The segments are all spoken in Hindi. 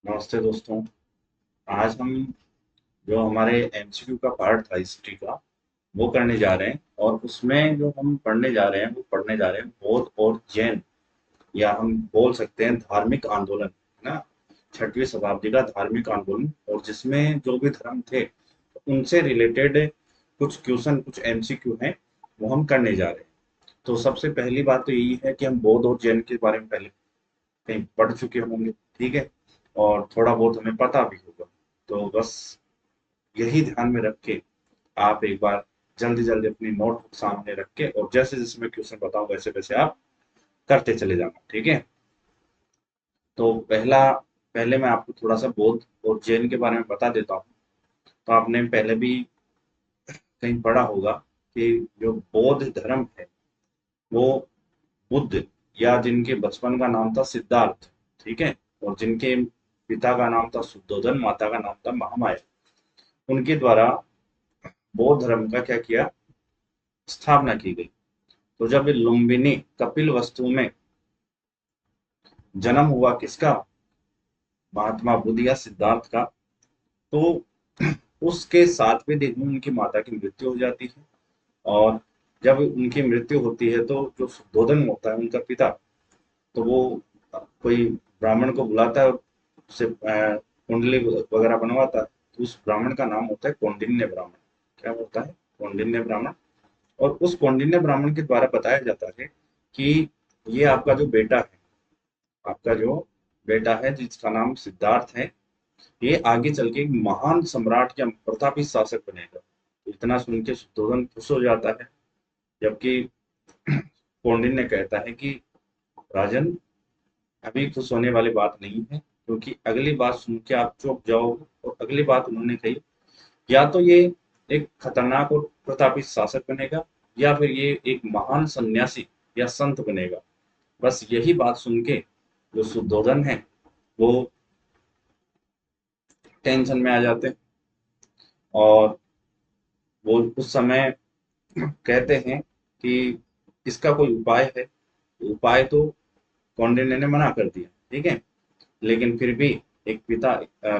नमस्ते दोस्तों। आज हम जो हमारे एमसीक्यू का पार्ट था हिस्ट्री का वो करने जा रहे हैं और उसमें जो हम पढ़ने जा रहे हैं वो पढ़ने जा रहे हैं बौद्ध और जैन या हम बोल सकते हैं धार्मिक आंदोलन, है ना। 6वीं शताब्दी का धार्मिक आंदोलन और जिसमें जो भी धर्म थे उनसे रिलेटेड कुछ क्वेश्चन कुछ एमसीक्यू हैं वो हम करने जा रहे हैं। तो सबसे पहली बात तो यही है कि हम बौद्ध और जैन के बारे में पहले कहीं पढ़ चुके होंगे, ठीक है, और थोड़ा बहुत हमें पता भी होगा। तो बस यही ध्यान में रख के आप एक बार जल्दी जल्दी अपनी नोटबुक सामने रख के और जैसे जैसे मैं क्वेश्चन बताऊं वैसे वैसे आप करते चले जाना, ठीक है। तो पहले मैं आपको थोड़ा सा बौद्ध और जैन के बारे में बता देता हूँ। तो आपने पहले भी कहीं पढ़ा होगा कि जो बौद्ध धर्म है वो बुद्ध या जिनके बचपन का नाम था सिद्धार्थ, ठीक है, और जिनके पिता का नाम था शुद्धोधन, माता का नाम था महामाया, उनके द्वारा बौद्ध धर्म का क्या किया, स्थापना की गई। तो जब लुम्बिनी कपिल वस्तु में जन्म हुआ किसका, महात्मा बुद्ध या सिद्धार्थ का, तो उसके 7वें दिन में उनकी माता की मृत्यु हो जाती है। और जब उनकी मृत्यु होती है तो जो शुद्धोधन होता है उनका पिता, तो वो कोई ब्राह्मण को बुलाता है और उससे कुंडली वगैरह बनवाता है। तो उस ब्राह्मण का नाम होता है कौंडिन्य ब्राह्मण। क्या होता है? कौंडिन्य ब्राह्मण। और उस कौंडिन्य ब्राह्मण के द्वारा बताया जाता है कि ये आपका जो बेटा है, आपका जो बेटा है जिसका नाम सिद्धार्थ है, ये आगे चल के एक महान सम्राट या प्रतापी शासक बनेगा। इतना सुन के शुद्धोधन खुश हो जाता है, जबकि कौंडिन्य कहता है कि राजन, अभी खुश होने वाली बात नहीं है, क्योंकि अगली बात सुन के आप चौंक जाओगे। और अगली बात उन्होंने कही, या तो ये एक खतरनाक और प्रतापी शासक बनेगा या फिर ये एक महान सन्यासी या संत बनेगा। बस यही बात सुन के जो शुद्धोधन है वो टेंशन में आ जाते हैं और वो उस समय कहते हैं कि इसका कोई उपाय है। उपाय तो कौंडिन्य ने मना कर दिया, ठीक है, लेकिन फिर भी एक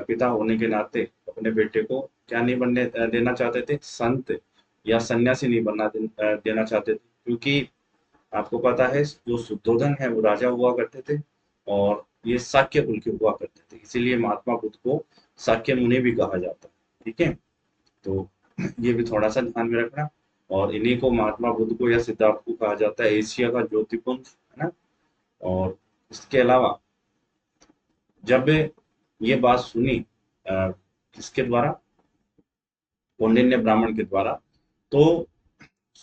पिता होने के नाते अपने बेटे को क्या नहीं बनने देना चाहते थे, संत या सन्यासी नहीं देना चाहते थे, क्योंकि आपको पता है जो शुद्धोधन है वो राजा हुआ करते थे और ये शाक्य कुल के हुआ करते थे, इसीलिए महात्मा बुद्ध को शाक्य मुनि भी कहा जाता है, ठीक है। तो ये भी थोड़ा सा ध्यान में रखना। और इन्हीं को महात्मा बुद्ध को या सिद्धार्थ को कहा जाता है एशिया का ज्योतिपुंज, है ना। और इसके अलावा जब ये बात सुनी किसके द्वारा, कौंडिन्य ब्राह्मण के द्वारा, तो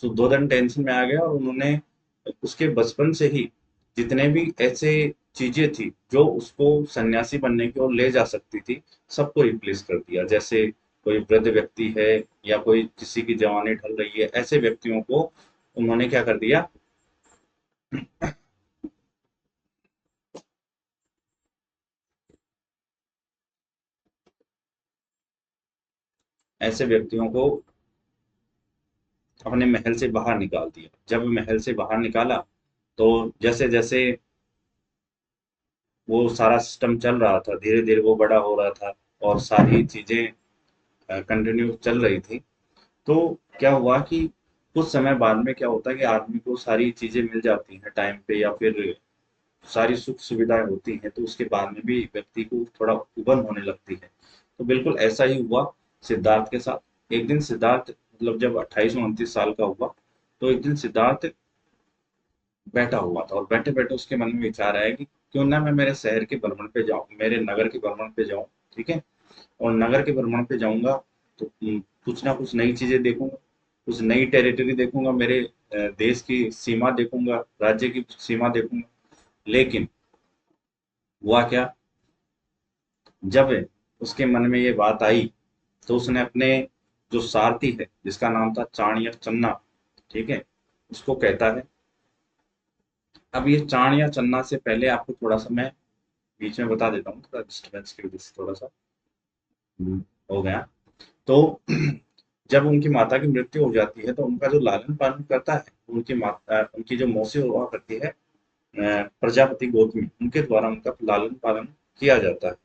शुद्धोधन टेंशन में आ गया और उन्होंने उसके बचपन से ही जितने भी ऐसे चीजें थी जो उसको सन्यासी बनने की ओर ले जा सकती थी, सबको रिप्लेस कर दिया। जैसे कोई वृद्ध व्यक्ति है या कोई किसी की जवानी ढल रही है, ऐसे व्यक्तियों को उन्होंने क्या कर दिया, ऐसे व्यक्तियों को अपने महल से बाहर निकाल दिया। जब महल से बाहर निकाला तो जैसे जैसे वो सारा सिस्टम चल रहा था, धीरे धीरे वो बड़ा हो रहा था और सारी चीजें कंटिन्यू चल रही थी। तो क्या हुआ कि कुछ समय बाद में क्या होता है कि आदमी को सारी चीजें मिल जाती हैं टाइम पे या फिर सारी सुख सुविधाएं होती हैं, तो उसके बाद में भी व्यक्ति को थोड़ा उबन होने लगती है। तो बिल्कुल ऐसा ही हुआ सिद्धार्थ के साथ। एक दिन सिद्धार्थ मतलब जब 28-29 साल का हुआ, तो एक दिन सिद्धार्थ बैठा हुआ था और बैठे बैठे उसके मन में विचार आया कि क्यों ना मैं मेरे शहर के भ्रमण पे जाऊं, मेरे नगर के भ्रमण पे जाऊं, ठीक है। और नगर के भ्रमण पे जाऊंगा तो कुछ ना कुछ नई चीजें देखूंगा, कुछ नई टेरिटरी देखूंगा, मेरे देश की सीमा देखूंगा, राज्य की सीमा देखूंगा। लेकिन हुआ क्या, जब उसके मन में ये बात आई तो उसने अपने जो सारथी है जिसका नाम था चाणक्य चन्ना, ठीक है, उसको कहता है। अब ये चाणक्य चन्ना से पहले आपको थोड़ा सा मैं बीच में बता देता हूँ, थोड़ा डिस्टर्बेंस की वजह से थोड़ा सा हो गया। तो जब उनकी माता की मृत्यु हो जाती है तो उनका जो लालन पालन करता है, उनकी माता, उनकी जो मौसी हुआ करती है प्रजापति गौतमी, उनके द्वारा उनका लालन पालन किया जाता है।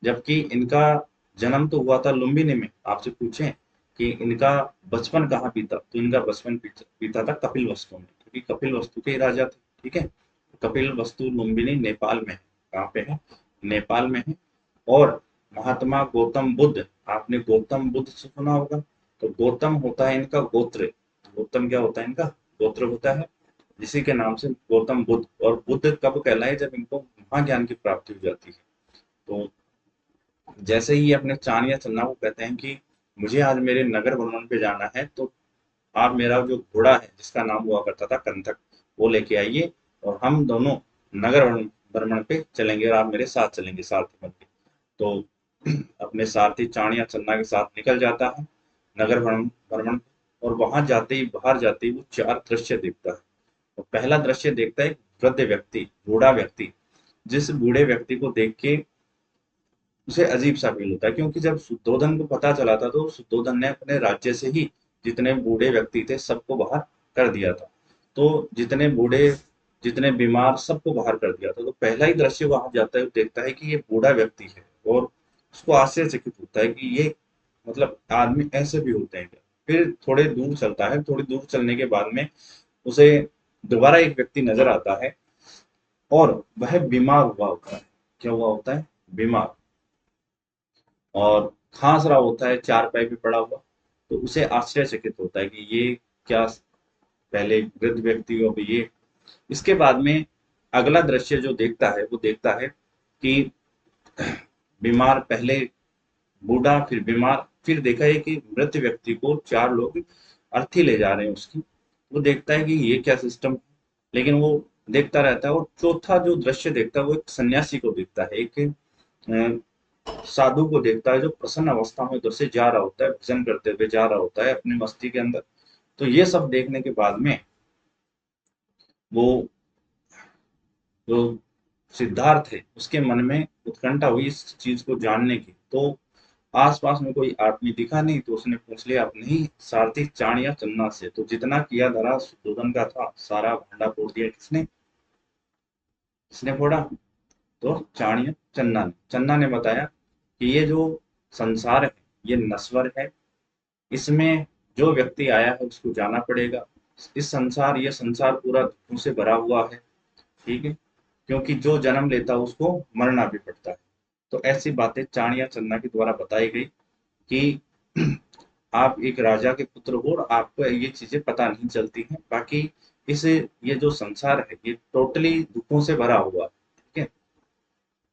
जबकि इनका जन्म तो हुआ था लुम्बिनी में। आपसे पूछें कि इनका बचपन कहाँ बीता, तो इनका बचपन बीता था कपिलवस्तु में, क्योंकि कपिलवस्तु के ही राजा थे। ठीक है, कपिलवस्तु लुम्बिनी नेपाल में है। कहाँ पे है? नेपाल में है। और महात्मा गौतम बुद्ध, आपने गौतम बुद्ध सुना होगा, तो गौतम होता है इनका गोत्र। गौतम क्या होता है इनका? गोत्र होता है, इसी के नाम से गौतम बुद्ध। और बुद्ध कब कहलाए? जब इनको महाज्ञान की प्राप्ति हो जाती है। तो जैसे ही अपने चाण या चन्ना को कहते हैं कि मुझे आज मेरे नगर भ्रमण पे जाना है, तो आप मेरा जो घोड़ा है जिसका नाम हुआ करता था कंथक, वो लेके आइए और हम दोनों नगर भ्रमण पे चलेंगे और आप मेरे साथ चलेंगे सारथी बन के। तो अपने सारथी चाण या चन्ना के साथ निकल जाता है नगर भ्रमण भ्रमण पे। और वहां जाते ही, बाहर जाते ही वो चार दृश्य देखता है। तो पहला दृश्य देखता है एक वृद्ध व्यक्ति, बूढ़ा व्यक्ति। जिस बूढ़े व्यक्ति को देख के उसे अजीब सा फील होता है, क्योंकि जब शुद्धोधन को पता चला था तो शुद्धोधन ने अपने राज्य से ही जितने बूढ़े व्यक्ति थे सबको बाहर कर दिया था। तो जितने बूढ़े, जितने बीमार, सबको बाहर कर दिया था। तो पहला ही दृश्य वहां जाता है, देखता है कि ये बूढ़ा व्यक्ति है और उसको आश्चर्यचकित होता है कि ये, मतलब आदमी ऐसे भी होते हैं क्या। फिर थोड़े दूर चलता है, थोड़ी दूर चलने के बाद में उसे दोबारा एक व्यक्ति नजर आता है और वह बीमार हुआ होता है। क्या हुआ होता है? बीमार, और खांस रहा होता है चारपाई पे पड़ा हुआ। तो उसे आश्चर्यचकित होता है कि ये क्या, पहले वृद्ध व्यक्ति हो, अब ये। इसके बाद में अगला दृश्य जो देखता है वो देखता है कि बीमार, पहले बूढ़ा, फिर बीमार, फिर देखा है कि मृत व्यक्ति को चार लोग अर्थी ले जा रहे हैं उसकी। वो देखता है कि ये क्या सिस्टम, लेकिन वो देखता रहता है। और चौथा जो दृश्य देखता है वो एक सन्यासी को देखता है, एक साधु को देखता है, जो प्रसन्न अवस्था में उधर से जा रहा होता है, भजन करते हुए जा रहा होता है अपनी मस्ती के अंदर। तो ये सब देखने के बाद में वो, जो सिद्धार्थ है, उसके मन में उत्कंठा हुई इस चीज को जानने की। तो आसपास में कोई आदमी दिखा नहीं, तो उसने पूछ लिया अपने ही सारथी चाण या चन्ना से। तो जितना किया धरा शुद्धोधन का था, सारा भंडा फोड़ दिया किसने? किसने फोड़ा? तो चाण या चन्ना ने। चन्ना ने बताया कि ये जो संसार है ये नश्वर है, इसमें जो व्यक्ति आया है उसको जाना पड़ेगा। इस संसार, ये संसार पूरा दुखों से भरा हुआ है। ठीक है, क्योंकि जो जन्म लेता है उसको मरना भी पड़ता है। तो ऐसी बातें चाण या चन्ना के द्वारा बताई गई कि आप एक राजा के पुत्र हो और आपको ये चीजें पता नहीं चलती हैं। बाकी इस, ये जो संसार है ये टोटली दुखों से भरा हुआ है। ठीक है,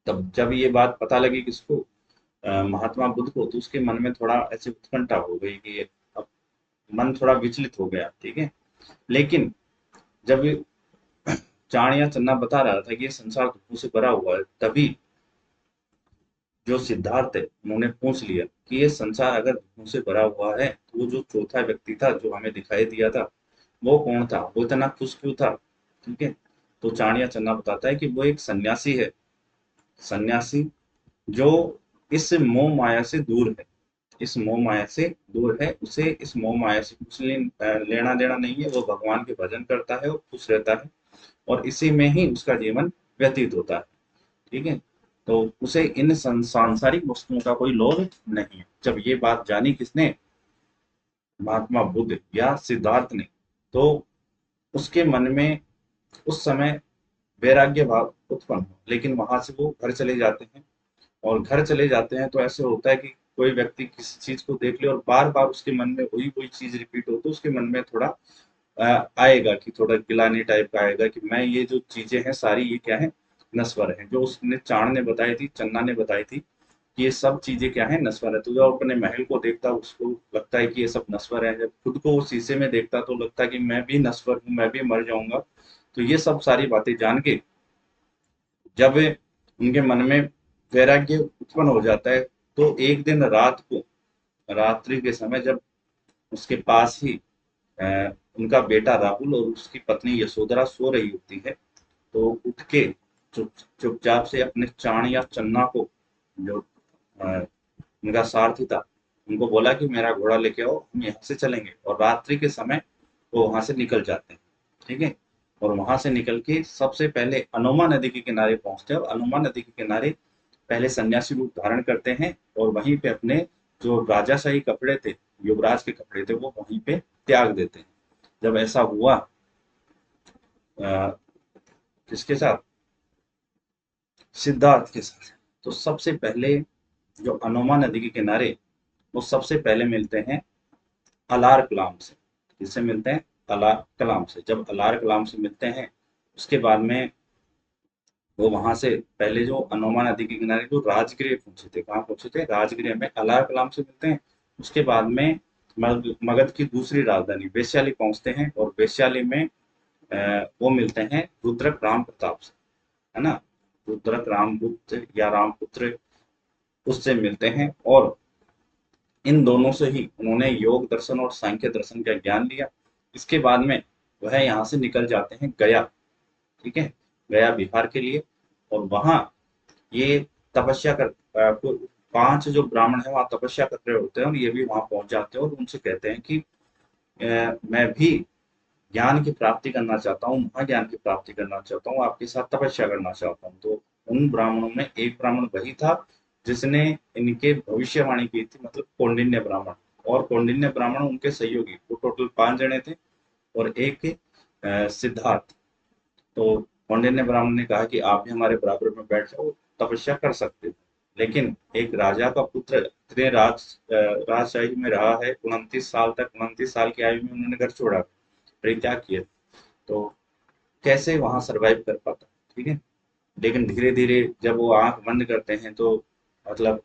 तब जब ये बात पता लगी किसको, महात्मा बुद्ध को, तो उसके मन में थोड़ा ऐसी उत्कंठा हो गई कि अब मन थोड़ा विचलित हो गया। ठीक है, लेकिन जब चाण या चन्ना बता रहा था कि ये संसार दुखों से भरा हुआ है, तभी जो सिद्धार्थ है उन्होंने पूछ लिया कि ये संसार अगर दुखों से भरा हुआ है, तो वो जो चौथा व्यक्ति था जो हमें दिखाई दिया था, वो कौन था? वो इतना खुश क्यों था? ठीक है, तो चाण या चन्ना बताता है कि वो एक सन्यासी है। सन्यासी जो इस मोह माया से दूर है, इस मोह माया से दूर है। उसे इस मोह माया से कुछ लेना देना नहीं है। वो भगवान के भजन करता है और खुश रहता है, और इसी में ही उसका जीवन व्यतीत होता है। ठीक है, तो उसे इन सांसारिक वस्तुओं का कोई लोभ नहीं है। जब ये बात जानी किसने? महात्मा बुद्ध या सिद्धार्थ ने, तो उसके मन में उस समय वैराग्य भाव उत्पन्न हो। लेकिन वहां से वो घर चले जाते हैं, और घर चले जाते हैं तो ऐसे होता है कि कोई व्यक्ति किसी चीज को देख ले और बार बार उसके मन में वही वही चीज रिपीट हो, तो उसके मन में थोड़ा आएगा कि थोड़ा गिलानी टाइप का आएगा कि मैं, ये जो चीजें हैं सारी ये क्या है? नश्वर है। जो उसने, चाण ने बताई थी, चन्ना ने बताई थी कि ये सब चीजें क्या है? नश्वर है। तो जब अपने महल को देखता उसको लगता है कि ये सब नश्वर है। जब खुद को वो शीशे में देखता तो लगता है कि मैं भी नश्वर हूँ, मैं भी मर जाऊंगा। तो ये सब सारी बातें जान के जब उनके मन में वैराग्य उत्पन्न हो जाता है, तो एक दिन रात को, रात्रि के समय, जब उसके पास ही उनका बेटा राहुल और उसकी पत्नी यशोधरा सो रही होती है, तो उठ के चुपचाप से अपने चाण या चन्ना को, जो उनका सारथी था, उनको बोला कि मेरा घोड़ा लेके आओ, हम यहाँ से चलेंगे। और रात्रि के समय वो वहां से निकल जाते हैं। ठीक है, और वहां से निकल के सबसे पहले अनुमा नदी के किनारे पहुंचते हैं। और अनुमा नदी के किनारे पहले सन्यासी रूप धारण करते हैं और वहीं पे अपने जो राजाशाही कपड़े थे, युवराज के कपड़े थे, वो वहीं पे त्याग देते हैं। जब ऐसा हुआ अ, किसके साथ, सिद्धार्थ के साथ, तो सबसे पहले जो अनोमा नदी के किनारे वो सबसे पहले मिलते हैं अलार कलाम से। किससे मिलते हैं? अलार कलाम से। जब अलार कलाम से मिलते हैं, उसके बाद में वो वहां से पहले जो अनोमा नदी के किनारे जो राजगृह पहुंचे थे, कहाँ पहुंचे थे? राजगृह में अलार कलाम से मिलते हैं। उसके बाद में मगध की दूसरी राजधानी वैशाली पहुंचते हैं और वैशाली में वो मिलते हैं रुद्रक राम प्रताप से, है ना? रुद्रक रामगुप्त या रामपुत्र, उससे मिलते हैं और इन दोनों से ही उन्होंने योग दर्शन और सांख्य दर्शन का ज्ञान लिया। इसके बाद में वह यहाँ से निकल जाते हैं गया, ठीक है, गया बिहार के लिए। और वहां ये तपस्या कर पांच जो ब्राह्मण है वहां तपस्या कर रहे होते हैं और ये भी वहां पहुंच जाते हैं और उनसे कहते हैं कि मैं भी ज्ञान की प्राप्ति करना चाहता हूँ, महाज्ञान की प्राप्ति करना चाहता हूँ, आपके साथ तपस्या करना चाहता हूँ। तो उन ब्राह्मणों में एक ब्राह्मण वही था जिसने इनके भविष्यवाणी की थी, मतलब कौंडिन्य ब्राह्मण। और कौंडिन्य ब्राह्मण उनके सहयोगी, वो टोटल 5 जने थे और एक सिद्धार्थ। तो कौंडिन्य ब्राह्मण ने कहा कि आप भी हमारे बराबर में बैठ जाओ, तपस्या कर सकते हो। लेकिन एक राजा का पुत्र इतने राजशाही में रहा है 29 साल तक, 29 साल की आयु में उन्होंने घर छोड़ा, परित्याग किया, तो कैसे वहां सरवाइव कर पाता? ठीक है। लेकिन धीरे धीरे जब वो आंख बंद करते हैं तो मतलब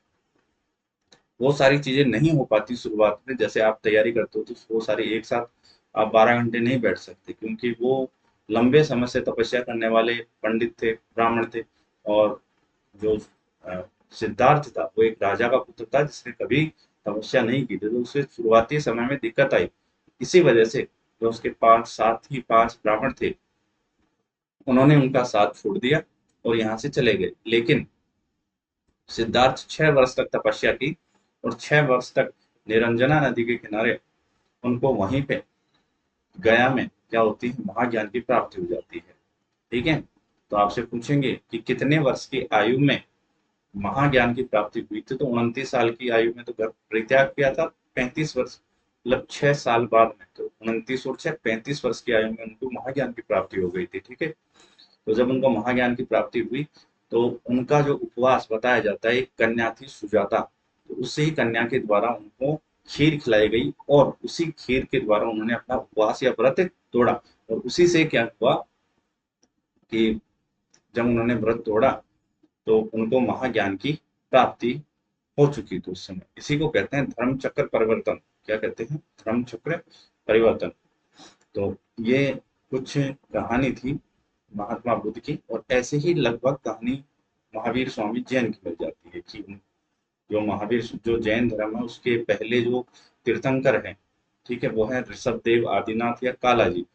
वो सारी चीजें नहीं हो पाती शुरुआत में। जैसे आप तैयारी करते हो तो वो सारी एक साथ आप 12 घंटे नहीं बैठ सकते, क्योंकि वो लंबे समय से तपस्या करने वाले पंडित थे, ब्राह्मण थे। और जो अ, सिद्धार्थ था वो एक राजा का पुत्र था जिसने कभी तपस्या नहीं की थी, तो उसे शुरुआती समय में दिक्कत आई। इसी वजह से जो उसके पांच साथ ही 5 ब्राह्मण थे, उन्होंने उनका साथ छोड़ दिया और यहाँ से चले गए। लेकिन सिद्धार्थ 6 वर्ष तक तपस्या की और 6 वर्ष तक निरंजना नदी के किनारे उनको वहीं पे गया में क्या होती है, महाज्ञान की प्राप्ति हो जाती है। ठीक है। तो आपसे पूछेंगे कि कितने वर्ष की आयु में महाज्ञान की प्राप्ति हुई थी, तो 29 साल की आयु में तो घर परित्याग किया था। 35 वर्ष मतलब 6 साल बाद में, तो 29 और 6 35 वर्ष की आयु में उनको महाज्ञान की प्राप्ति हो गई थी। ठीक है। तो जब उनको महाज्ञान की प्राप्ति हुई तो उनका जो उपवास बताया जाता है, एक कन्या थी सुजाता, तो उसी कन्या के द्वारा उनको खीर खिलाई गई और उसी खीर के द्वारा उन्होंने अपना उपवास या व्रत तोड़ा। और उसी से क्या हुआ कि जब उन्होंने व्रत तोड़ा तो उनको महाज्ञान की प्राप्ति हो चुकी थी उस समय। इसी को कहते हैं धर्म चक्र परिवर्तन। क्या कहते हैं? धर्म चक्र परिवर्तन। तो ये कुछ कहानी थी महात्मा बुद्ध की। और ऐसे ही लगभग कहानी महावीर स्वामी जैन की मिल जाती है कि जो महावीर जो जैन धर्म है उसके पहले जो तीर्थंकर हैं, ठीक है, वो है ऋषभ देव आदिनाथ या काला जी।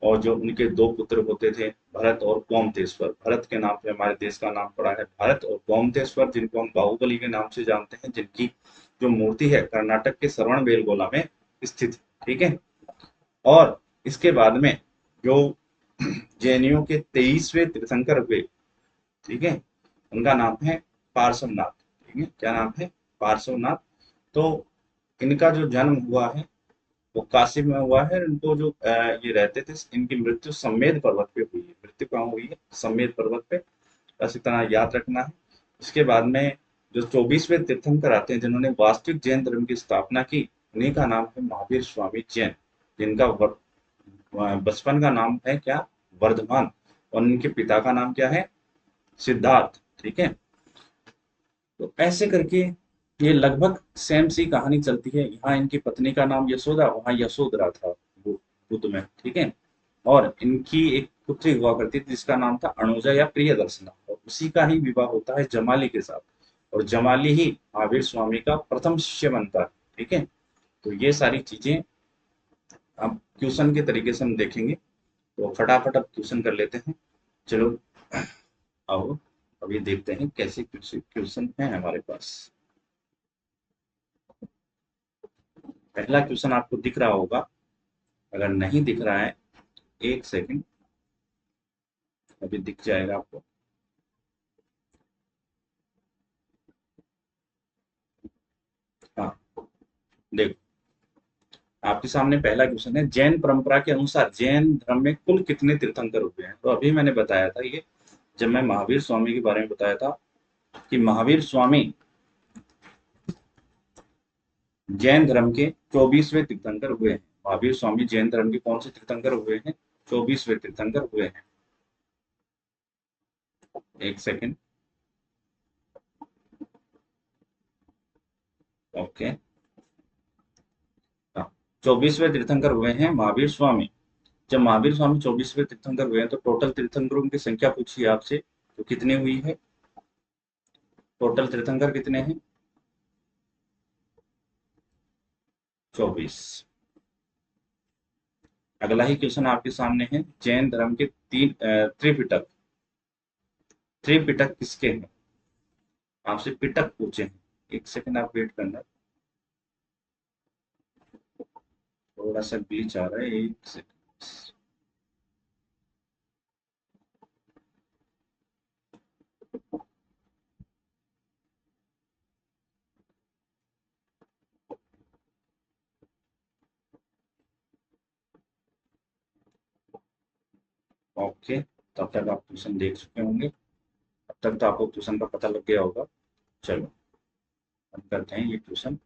और जो उनके 2 पुत्र होते थे, भरत और गोमतेश्वर। भरत के नाम पे हमारे देश का नाम पड़ा है भारत, और गोमतेश्वर जिनको हम बाहुबली के नाम से जानते हैं, जिनकी जो मूर्ति है कर्नाटक के श्रवण बेलगोला में स्थित है। ठीक है। और इसके बाद में जो जैनियों के 23वें तीर्थंकर हुए, ठीक है, उनका नाम है पार्श्वनाथ। ठीक है, क्या नाम है? पार्श्वनाथ। तो इनका जो जन्म हुआ है वो काशी में हुआ है। इनको जो ये रहते थे, इनकी मृत्यु समेत पर्वत पे हुई है। मृत्यु कहाँ हुई है? समेत पर्वत पे। बस इतना याद रखना है। इसके बाद में जो 24वें तीर्थंकर आते हैं जिन्होंने वास्तविक जैन धर्म की स्थापना की, उन्हीं का नाम है महावीर स्वामी जैन, जिनका बचपन का नाम है क्या? वर्धमान। और उनके पिता का नाम क्या है? सिद्धार्थ। ठीक है। तो ऐसे करके ये लगभग सेम सी कहानी चलती है। यहाँ इनकी पत्नी का नाम यशोदा, वहां यशोधरा था बुद्ध में। ठीक है। और इनकी एक पुत्री हुआ करती थी जिसका नाम था अनुजा या प्रियदर्शना, और उसी का ही विवाह होता है जमाली के साथ। और जमाली ही महावीर स्वामी का प्रथम शिष्य बनता है। ठीक है। तो ये सारी चीजें अब क्वेश्चन के तरीके से हम देखेंगे, तो फटाफट अब क्वेश्चन कर लेते हैं। चलो आओ अभी देखते हैं कैसे क्वेश्चन है हमारे पास। पहला क्वेश्चन आपको दिख रहा होगा, अगर नहीं दिख रहा है 1 सेकंड, अभी दिख जाएगा आपको। आपके सामने पहला क्वेश्चन है, जैन परंपरा के अनुसार जैन धर्म में कुल कितने तीर्थंकर हुए हैं? तो अभी मैंने बताया था ये, जब मैं महावीर स्वामी के बारे में बताया था कि महावीर स्वामी जैन धर्म के 24वें तीर्थंकर हुए हैं। महावीर स्वामी जैन धर्म के कौन से तीर्थंकर हुए हैं? 24वें तीर्थंकर हुए हैं। एक सेकेंड। ओके, 24वें तीर्थंकर हुए हैं महावीर स्वामी। जब महावीर स्वामी 24वें तीर्थंकर हुए हैं तो टोटल तीर्थंकरों की संख्या पूछी है आपसे, तो कितनी हुई है? टोटल तीर्थंकर कितने हैं? 24। अगला ही क्वेश्चन आपके सामने है, जैन धर्म के तीन त्रिपिटक, त्रिपिटक किसके हैं? आपसे पिटक पूछे हैं। एक सेकंड आप वेट करना, थोड़ा सा ग्लिच आ रहा है, एक सेकंड। ओके, तब तक आप ट्यूशन देख चुके होंगे, अब तक तो आपको ट्यूशन का पता लग गया होगा। चलो हम करते हैं ये ट्यूशन।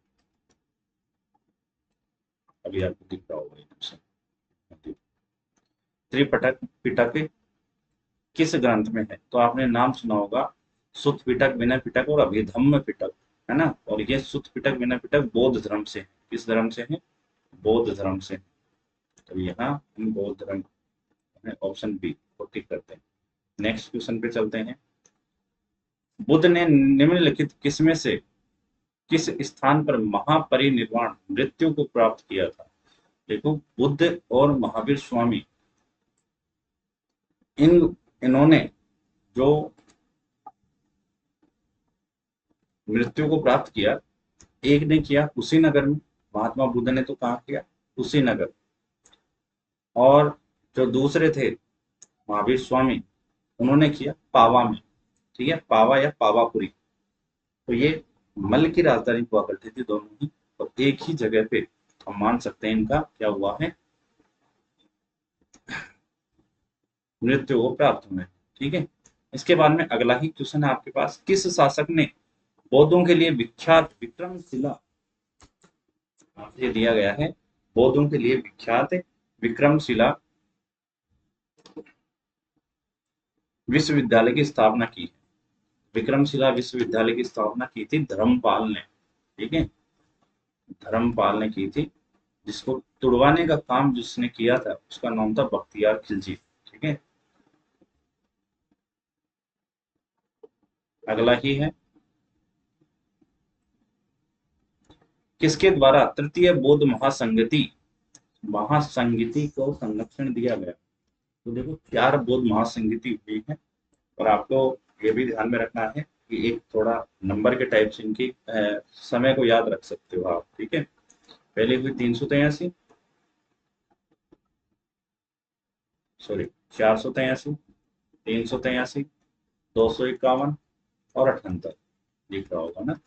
अभी आपको दिख रहा होगा ये ट्यूशन। त्रिपिटक पिटक किस ग्रंथ में है? तो आपने नाम सुना होगा, सुत्त पिटक, विनय पिटक और अभिधम्म पिटक, है ना? और ये सुत्त पिटक विनय पिटक बौद्ध धर्म से है। किस धर्म से है? बौद्ध धर्म से। तो यहाँ हम बौद्ध धर्म, ऑप्शन बी को टिक करते हैं। नेक्स्ट क्वेश्चन पे चलते हैं। बुद्ध ने निम्नलिखित किसमें से किस स्थान पर महापरिनिर्वाण मृत्यु को प्राप्त किया था? देखो, बुद्ध और महावीर स्वामी, इन्होंने जो मृत्यु को प्राप्त किया, एक ने किया कुशीनगर में, महात्मा बुद्ध ने तो कहाँ किया? कुशीनगर। और जो दूसरे थे महावीर स्वामी, उन्होंने किया पावा में। ठीक है, पावा या पावापुरी। तो ये मल की राजधानी हुआ करती थी दोनों ही, और एक ही जगह पे हम मान सकते हैं इनका क्या हुआ है, मृत्यु को प्राप्त हुए। ठीक है, इसके बाद में अगला ही क्वेश्चन है आपके पास, किस शासक ने बौद्धों के लिए विख्यात विक्रमशिला, आपसे दिया गया है, बौद्धों के लिए विख्यात विक्रमशिला विश्वविद्यालय की स्थापना की? विक्रमशिला विश्वविद्यालय की स्थापना की थी धर्मपाल ने। ठीक है, धर्मपाल ने की थी, जिसको तुड़वाने का काम जिसने किया था उसका नाम था बख्तियार खिलजी। ठीक है, अगला ही है, किसके द्वारा तृतीय बौद्ध महासंगति महासंगति को संरक्षण दिया गया? तो देखो, 4 बौद्ध महासंगति हुई है, और आपको ये भी ध्यान में रखना है कि एक थोड़ा नंबर के टाइप से इनकी समय को याद रख सकते हो आप। ठीक है, पहले हुई 383, सॉरी 483, 383, 251 और 78, लिख रहा होगा ना?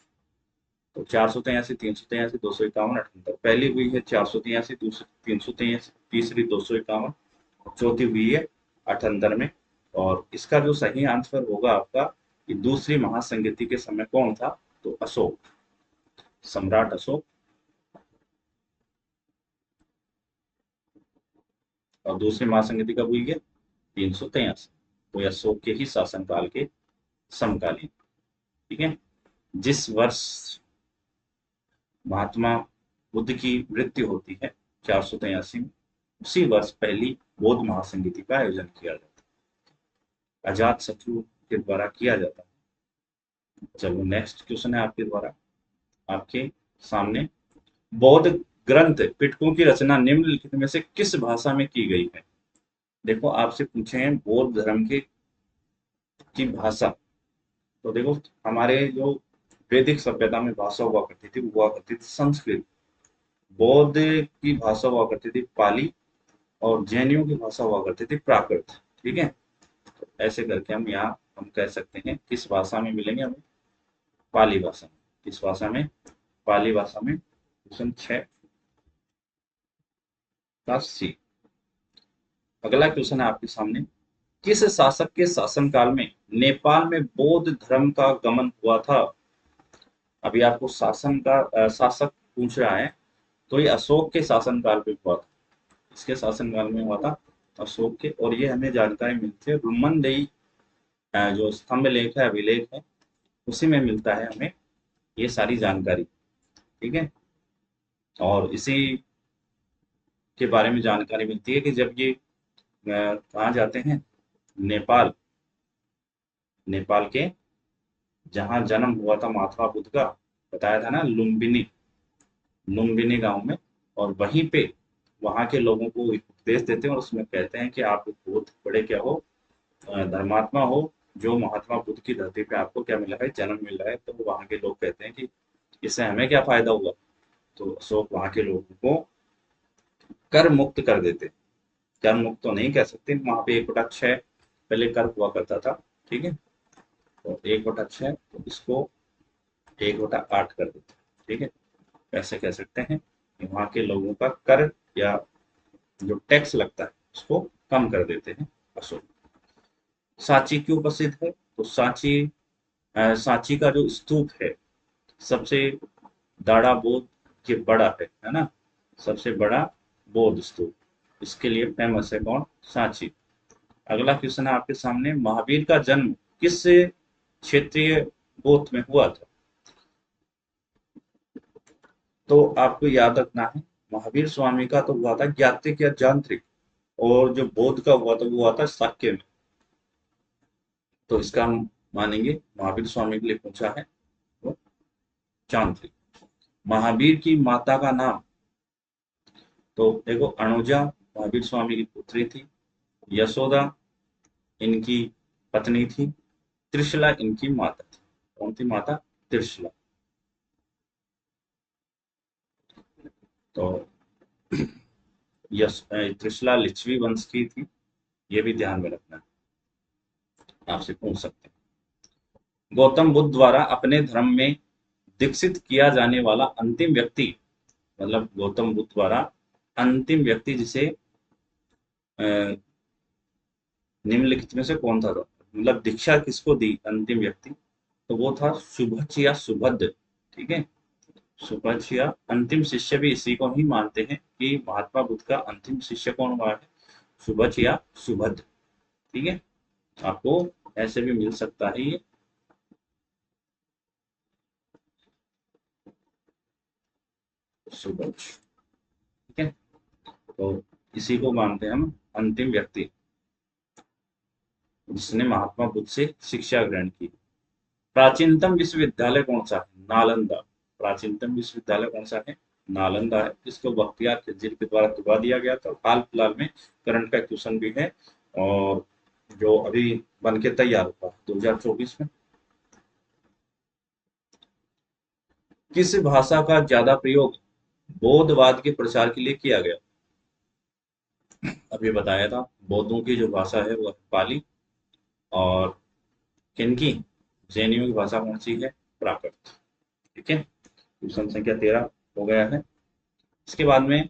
तो 483, 383, 251, 78। पहली हुई है 483, दूसरी 383, तीसरी 251, चौथी हुई है 78 में। और इसका जो सही आंसर होगा आपका, कि दूसरी महासंगति के समय कौन था? तो अशोक, सम्राट अशोक। और दूसरी महासंगति कब हुई है? 383। वो अशोक के ही शासनकाल के समकालीन। ठीक है, जिस वर्ष महात्मा बुद्ध की मृत्यु होती है 483 में, उसी वर्ष पहली बौद्ध महासंगति का आयोजन किया जाता है, अजात शत्रु के द्वारा किया जाता है। चलो नेक्स्ट क्वेश्चन है आपके द्वारा, आपके सामने, बौद्ध ग्रंथ पिटकों की रचना निम्नलिखित में से किस भाषा में की गई है? देखो, आपसे पूछे हैं बौद्ध धर्म के की भाषा। तो देखो, हमारे जो वैदिक सभ्यता में भाषा हुआ करती थी, वो हुआ करती थी संस्कृत। बौद्ध की भाषा हुआ करती थी पाली, और जैनियों की भाषा हुआ करती थी प्राकृत। ठीक है, तो ऐसे करके हम यहाँ हम कह सकते हैं किस भाषा में मिलेंगे हमें? पाली भाषा में। किस भाषा में? पाली भाषा में। क्वेश्चन 6। का सी। अगला क्वेश्चन है आपके सामने, किस शासक के शासनकाल में नेपाल में बौद्ध धर्म का गमन हुआ था? अभी आपको शासक पूछ रहा है, तो ये अशोक के शासनकाल पे हुआ था। इसके शासनकाल में हुआ था अशोक के, और ये हमें जानकारी मिलती है रुमनदेई, जो स्तंभ लेख है, अभिलेख है, उसी में मिलता है हमें ये सारी जानकारी। ठीक है, और इसी के बारे में जानकारी मिलती है कि जब ये कहाँ जाते हैं, नेपाल, नेपाल के जहाँ जन्म हुआ था महात्मा बुद्ध का, बताया था ना, लुम्बिनी, लुम्बिनी गांव में। और वहीं पे वहाँ के लोगों को उपदेश देते हैं और उसमें कहते हैं कि आप बहुत बड़े क्या हो, धर्मात्मा हो, जो महात्मा बुद्ध की धरती पे आपको क्या मिला है, जन्म मिल रहा है। तो वहाँ के लोग कहते हैं कि इससे हमें क्या फायदा हुआ? तो अशोक वहाँ के लोगों को कर मुक्त कर देते। कर मुक्त तो नहीं कह सकते, वहाँ पे 1/6 पहले कर हुआ करता था। ठीक है, तो 1/6, तो इसको 1/8 कर देते। ठीक है, ऐसे कह सकते हैं कि वहाँ के लोगों का कर या जो टैक्स लगता है उसको कम कर देते हैं अशोक। सांची क्यों प्रसिद्ध है? तो सांची का जो स्तूप है, सबसे दाड़ा बोध के बड़ा है ना, सबसे बड़ा बौद्ध स्तूप, इसके लिए फेमस है कौन? सांची। अगला क्वेश्चन है आपके सामने, महावीर का जन्म किस क्षेत्रीय गोत्र में हुआ था? तो आपको याद रखना है, महावीर स्वामी का तो हुआ था ज्ञात्रिक या यांत्रिक, और जो बौद्ध का हुआ था वो हुआ था शाक्य में। तो इसका हम मानेंगे महावीर स्वामी के लिए पूछा है वो यांत्रिक। महावीर की माता का नाम, तो देखो, अनुजा महावीर स्वामी की पुत्री थी, यशोदा इनकी पत्नी थी, त्रिशला इनकी माता थी। कौन थी माता? त्रिशला। तो त्रिशला लिच्छवी वंश की थी, ये भी ध्यान में रखना, आपसे पूछ सकते हैं। गौतम बुद्ध द्वारा अपने धर्म में दीक्षित किया जाने वाला अंतिम व्यक्ति, मतलब गौतम बुद्ध द्वारा अंतिम व्यक्ति जिसे अ, निम्नलिखित में से कौन था? तो मतलब दीक्षा किसको दी अंतिम व्यक्ति? तो वो था सुभज्य या सुभद्र। ठीक है, सुभज्य या अंतिम शिष्य भी इसी को ही मानते हैं कि महात्मा बुद्ध का अंतिम शिष्य कौन हुआ है? सुभज्य या सुभद्र। ठीक है, आपको ऐसे भी मिल सकता है ये। सुभज्य। ठीक है, तो इसी को मानते हैं हम अंतिम व्यक्ति जिसने महात्मा बुद्ध से शिक्षा ग्रहण की। प्राचीनतम विश्वविद्यालय कौन सा है? नालंदा। प्राचीनतम विश्वविद्यालय कौन सा है? नालंदा है, जिसको बख्तियार खिलजी के द्वारा तुड़वा दिया गया था। हाल फिलहाल में करंट का क्वेश्चन भी है, और जो अभी बन के तैयार हुआ 2024 में। किस भाषा का ज्यादा प्रयोग बौद्धवाद के प्रचार के लिए किया गया? अभी बताया था, बौद्धों की जो भाषा है वो है पाली, और किनकी? जैनियों की भाषा कौन सी है? प्राकृत। ठीक है, क्वेश्चन संख्या 13 हो गया है। इसके बाद में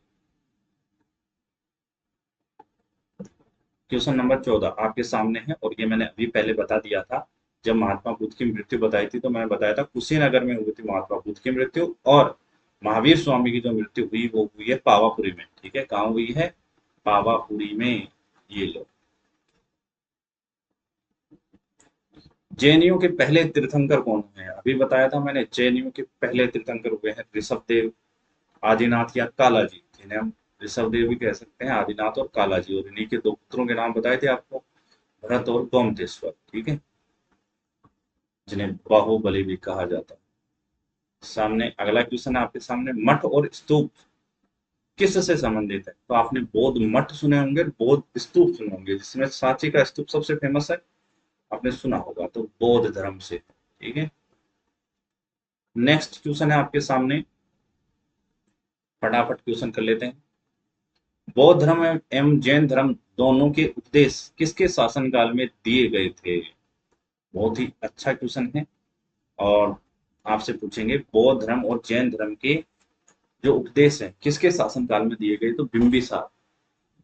क्वेश्चन नंबर 14 आपके सामने है, और ये मैंने अभी पहले बता दिया था। जब महात्मा बुद्ध की मृत्यु बताई थी तो मैंने बताया था कुशीनगर में हुई थी महात्मा बुद्ध की मृत्यु, और महावीर स्वामी की जो मृत्यु हुई वो हुई है पावापुरी में। ठीक है, कहाँ हुई है? पावापुरी में। ये लो, जैनियों के पहले तीर्थंकर कौन है? अभी बताया था मैंने, जैनियों के पहले तीर्थंकर हुए हैं ऋषभदेव, आदिनाथ या कालाजी, जिन्हें हम ऋषभदेव भी कह सकते हैं, आदिनाथ और कालाजी। और इन्हीं के दो पुत्रों के नाम बताए थे आपको, भरत और गोमतेश्वर। ठीक है, जिन्हें बाहुबली भी कहा जाता है। सामने अगला क्वेश्चन है आपके सामने, मठ और स्तूप किससे संबंधित है? तो आपने बौद्ध मठ सुने होंगे, बौद्ध स्तूप सुने होंगे, जिसमें सांची का स्तूप सबसे फेमस है, आपने सुना होगा, तो बौद्ध धर्म से। ठीक है, नेक्स्ट क्वेश्चन है आपके सामने, फटाफट क्वेश्चन कर लेते हैं। बौद्ध धर्म एवं जैन धर्म दोनों के उपदेश किसके शासनकाल में दिए गए थे? बहुत ही अच्छा क्वेश्चन है, और आपसे पूछेंगे बौद्ध धर्म और जैन धर्म के जो उपदेश हैं किसके शासनकाल में दिए गए? तो बिंबिसार,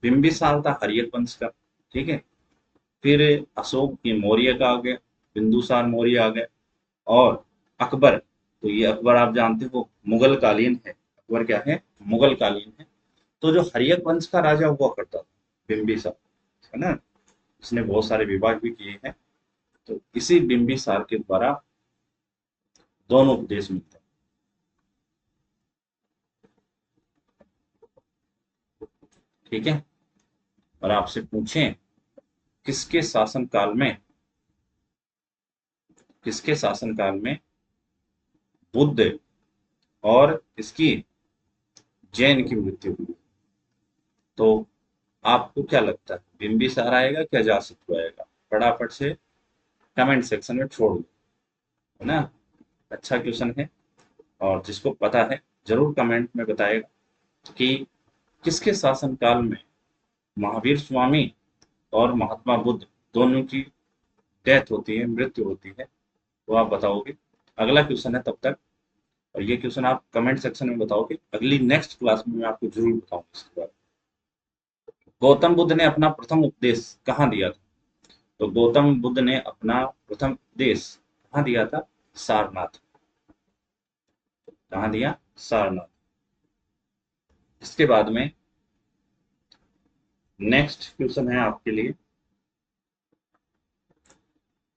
बिंबिसार था हर्यक वंश का, ठीक है। फिर अशोक के मौर्य का आ गया, बिंदुसार मौर्य आ गया। और अकबर, तो ये अकबर आप जानते हो मुगल कालीन है, अकबर क्या है, मुगल कालीन है। तो जो हर्यक वंश का राजा हुआ करता था बिंबिसार, है ना, इसने बहुत सारे विभाग भी किए हैं। तो इसी बिंबिसार के द्वारा दोनों उपदेश मिलते हैं, ठीक है। और आपसे पूछें किसके शासनकाल में, किसके शासनकाल में बुद्ध और इसकी जैन की मृत्यु हुई, तो आपको क्या लगता है, बिंबिसार आएगा क्या अजातशत्रु आएगा? फटाफट से कमेंट सेक्शन में छोड़ दो, है ना। अच्छा क्वेश्चन है, और जिसको पता है जरूर कमेंट में बताएगा कि किसके शासनकाल में महावीर स्वामी और महात्मा बुद्ध दोनों की डेथ होती है, मृत्यु होती है, तो आप बताओगे। अगला क्वेश्चन है तब तक, और ये क्वेश्चन आप कमेंट सेक्शन में बताओगे, अगली नेक्स्ट क्लास में मैं आपको जरूर बताऊंगा इसके बाद। गौतम बुद्ध ने अपना प्रथम उपदेश कहाँ दिया था? तो गौतम बुद्ध ने अपना प्रथम उपदेश कहाँ दिया था? सारनाथ। कहाँ दिया? सारनाथ। इसके बाद में नेक्स्ट क्वेश्चन है आपके लिए,